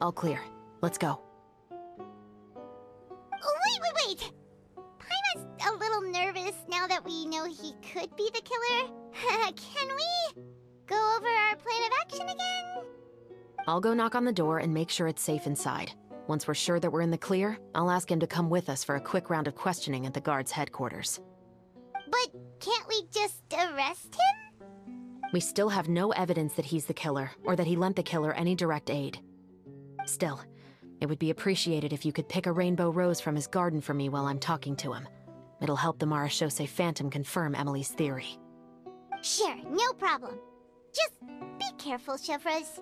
All clear. Let's go. Wait! Paimon's a little nervous now that we know he could be the killer. Can we go over our plan of action again? I'll go knock on the door and make sure it's safe inside. Once we're sure that we're in the clear, I'll ask him to come with us for a quick round of questioning at the guard's headquarters. But can't we just arrest him? We still have no evidence that he's the killer, or that he lent the killer any direct aid. Still, it would be appreciated if you could pick a rainbow rose from his garden for me while I'm talking to him. It'll help the Marechaussee Phantom confirm Emily's theory. Sure, no problem. Just be careful, Chevreuse.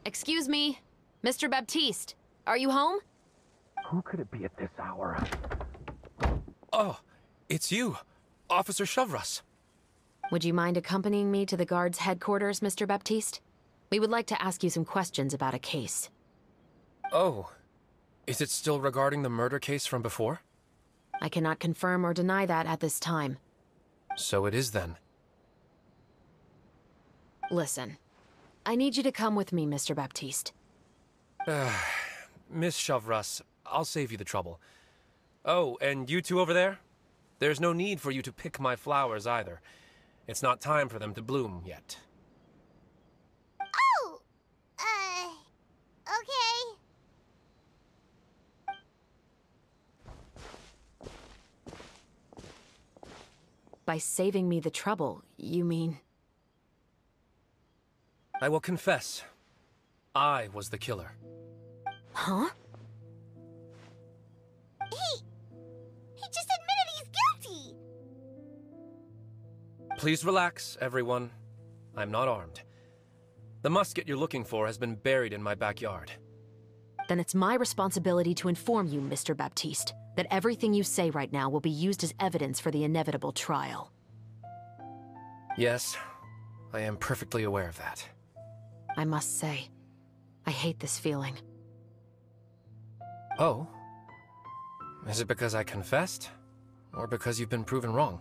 Excuse me, Mr. Baptiste, are you home? Who could it be at this hour? Oh, it's you, Officer Chevreuse. Would you mind accompanying me to the guard's headquarters, Mr. Baptiste? We would like to ask you some questions about a case. Oh, is it still regarding the murder case from before? I cannot confirm or deny that at this time. So it is then. Listen, I need you to come with me, Mr. Baptiste. Miss Chevreuse, I'll save you the trouble. Oh, and you two over there? There's no need for you to pick my flowers either. It's not time for them to bloom yet. Oh! Okay. By saving me the trouble, you mean... I will confess. I was the killer. Huh? Please relax, everyone. I'm not armed. The musket you're looking for has been buried in my backyard. Then it's my responsibility to inform you, Mr. Baptiste, that everything you say right now will be used as evidence for the inevitable trial. Yes, I am perfectly aware of that. I must say, I hate this feeling. Oh? Is it because I confessed? Or because you've been proven wrong?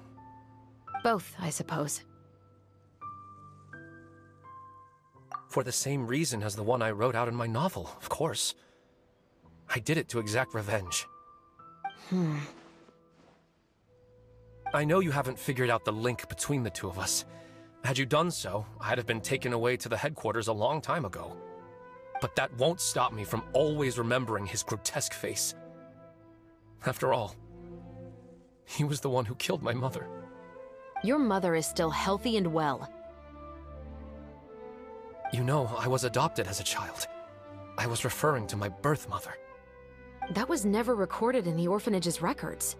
Both, I suppose. For the same reason as the one I wrote out in my novel, of course. I did it to exact revenge. I know you haven't figured out the link between the two of us. Had you done so, I'd have been taken away to the headquarters a long time ago. But that won't stop me from always remembering his grotesque face. After all, he was the one who killed my mother. Your mother is still healthy and well. You know, I was adopted as a child. I was referring to my birth mother. That was never recorded in the orphanage's records.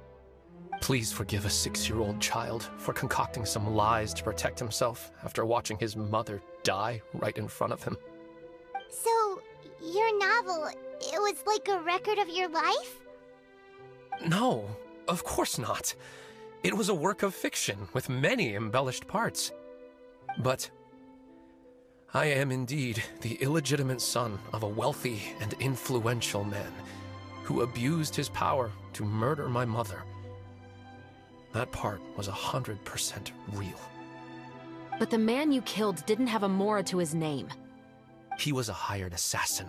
Please forgive a 6-year-old child for concocting some lies to protect himself after watching his mother die right in front of him. So, your novel, it was like a record of your life? No, of course not. It was a work of fiction with many embellished parts. But I am indeed the illegitimate son of a wealthy and influential man who abused his power to murder my mother. That part was 100% real. But the man you killed didn't have a Mora to his name. He was a hired assassin.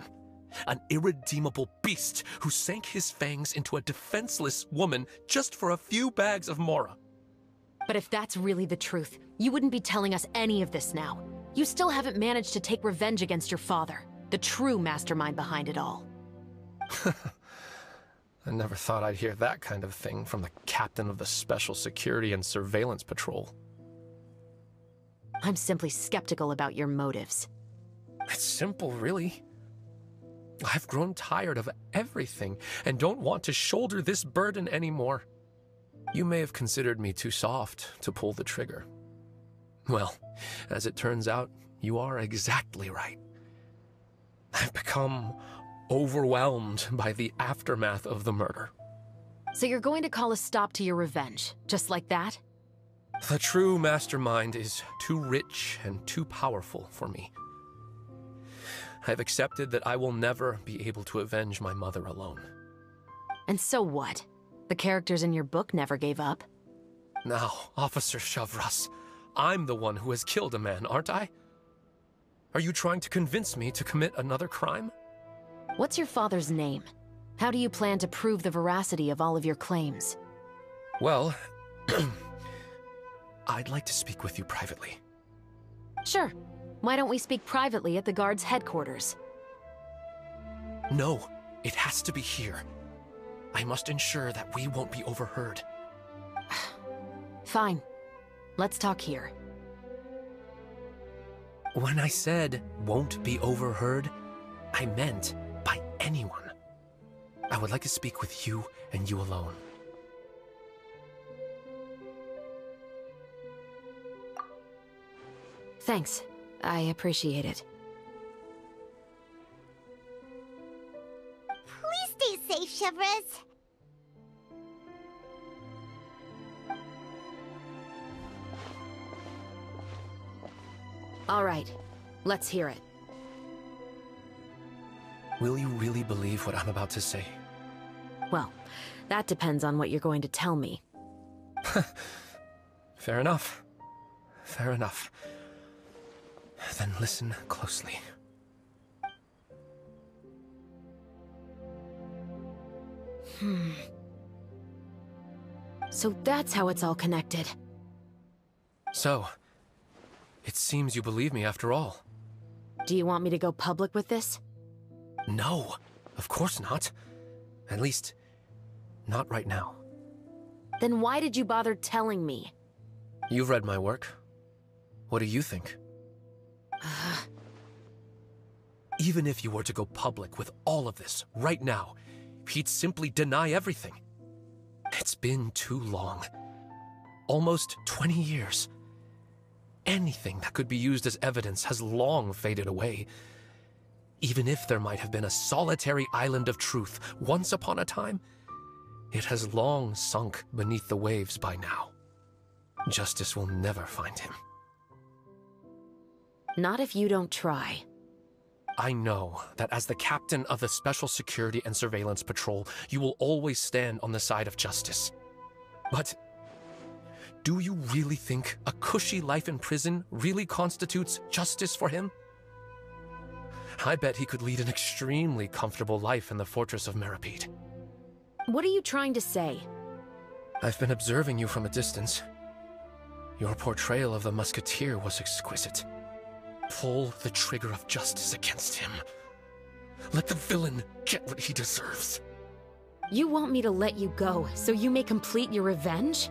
An irredeemable beast who sank his fangs into a defenseless woman just for a few bags of Mora. But if that's really the truth, you wouldn't be telling us any of this now. You still haven't managed to take revenge against your father, the true mastermind behind it all. I never thought I'd hear that kind of thing from the captain of the Special Security and Surveillance Patrol. I'm simply skeptical about your motives. It's simple, really. I've grown tired of everything and don't want to shoulder this burden anymore. You may have considered me too soft to pull the trigger. Well, as it turns out, you are exactly right. I've become overwhelmed by the aftermath of the murder. So you're going to call a stop to your revenge, just like that? The true mastermind is too rich and too powerful for me. I've accepted that I will never be able to avenge my mother alone. And so what? The characters in your book never gave up. Now, Officer Chavras, I'm the one who has killed a man, aren't I? Are you trying to convince me to commit another crime? What's your father's name? How do you plan to prove the veracity of all of your claims? Well, I'd like to speak with you privately. Sure. Why don't we speak privately at the guard's headquarters? No, it has to be here. I must ensure that we won't be overheard. Fine. Let's talk here. When I said won't be overheard, I meant by anyone. I would like to speak with you and you alone. Thanks. I appreciate it. Please stay safe, Chevres. All right. Let's hear it. Will you really believe what I'm about to say? Well, that depends on what you're going to tell me. Fair enough. Fair enough. Then listen closely. So that's how it's all connected. So, it seems you believe me after all. Do you want me to go public with this? No, of course not. At least, not right now. Then why did you bother telling me? You've read my work. What do you think? Even if you were to go public with all of this right now, he'd simply deny everything. It's been too long. Almost 20 years. anything that could be used as evidence has long faded away. Even if there might have been a solitary island of truth once upon a time, it has long sunk beneath the waves by now. Justice will never find him. Not if you don't try. I know that as the captain of the Special Security and Surveillance Patrol, you will always stand on the side of justice. But do you really think a cushy life in prison really constitutes justice for him? I bet he could lead an extremely comfortable life in the fortress of Meripede. What are you trying to say? I've been observing you from a distance. Your portrayal of the musketeer was exquisite. Pull the trigger of justice against him. Let the villain get what he deserves. You want me to let you go so you may complete your revenge?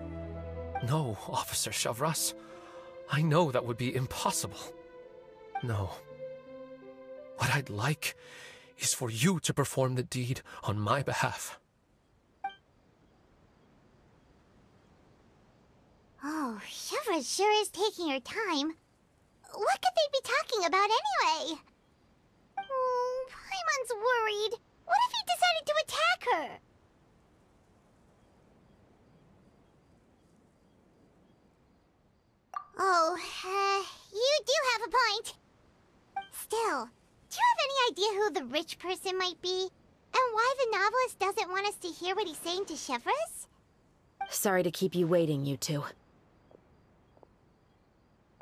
No, Officer Shavras. I know that would be impossible. No. What I'd like is for you to perform the deed on my behalf. Oh, Shavras sure is taking her time. What could they be talking about anyway? Oh, Paimon's worried. What if he decided to attack her? Oh, you do have a point. Still, do you have any idea who the rich person might be? And why the novelist doesn't want us to hear what he's saying to Shavras? Sorry to keep you waiting, you two.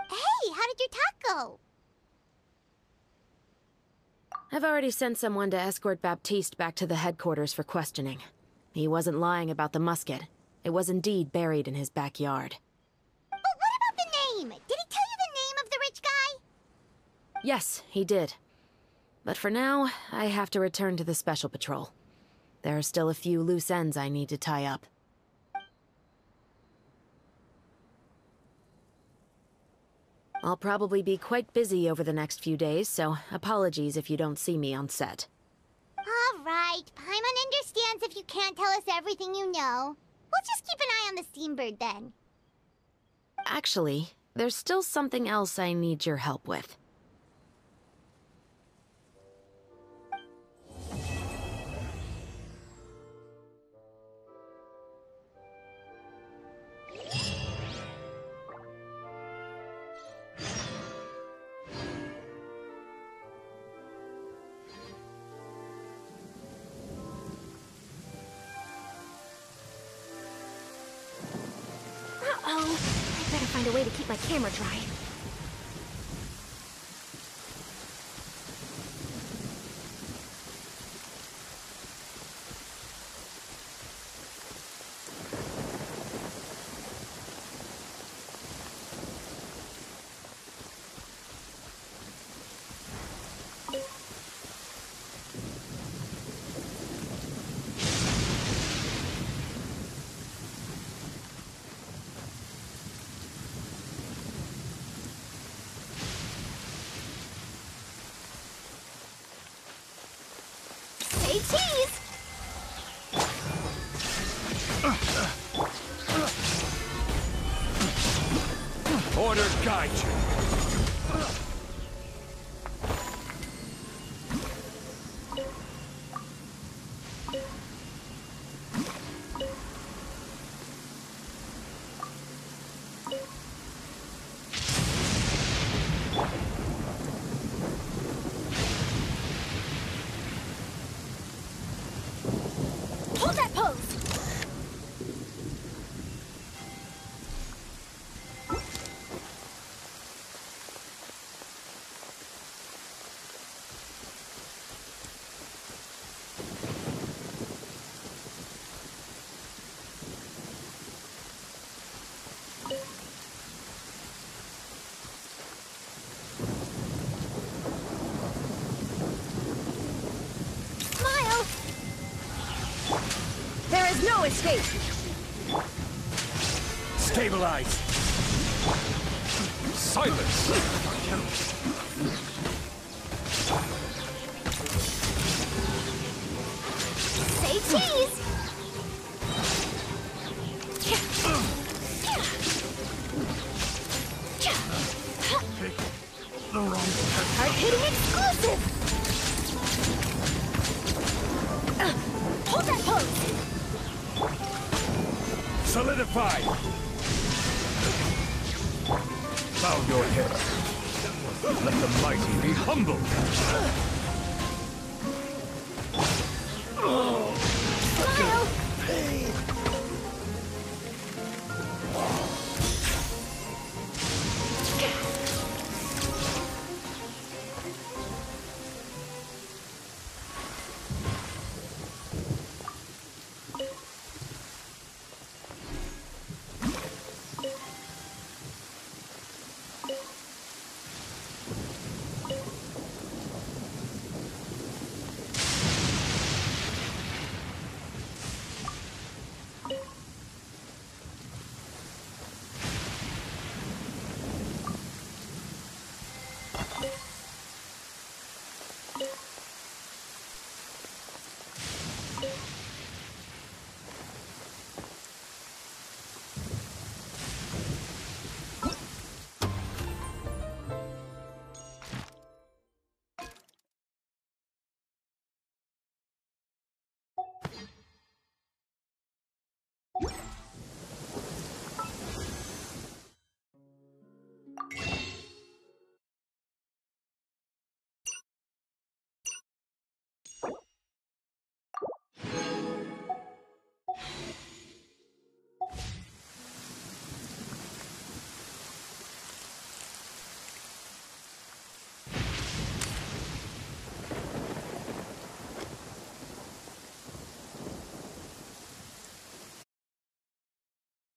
Hey, how did your talk go? I've already sent someone to escort Baptiste back to the headquarters for questioning. He wasn't lying about the musket. It was indeed buried in his backyard. But what about the name? Did he tell you the name of the rich guy? Yes, he did. But for now, I have to return to the Special Patrol. There are still a few loose ends I need to tie up. I'll probably be quite busy over the next few days, so apologies if you don't see me on set. All right, Paimon understands if you can't tell us everything you know. We'll just keep an eye on the Steambird then. Actually, there's still something else I need your help with. Uh-oh. I better find a way to keep my camera dry. Say cheese! Order guide you. Hold that pose! Smile! There is no escape! Stabilize. Silence. Say cheese! solidified! Bow your head. Let the mighty be humbled!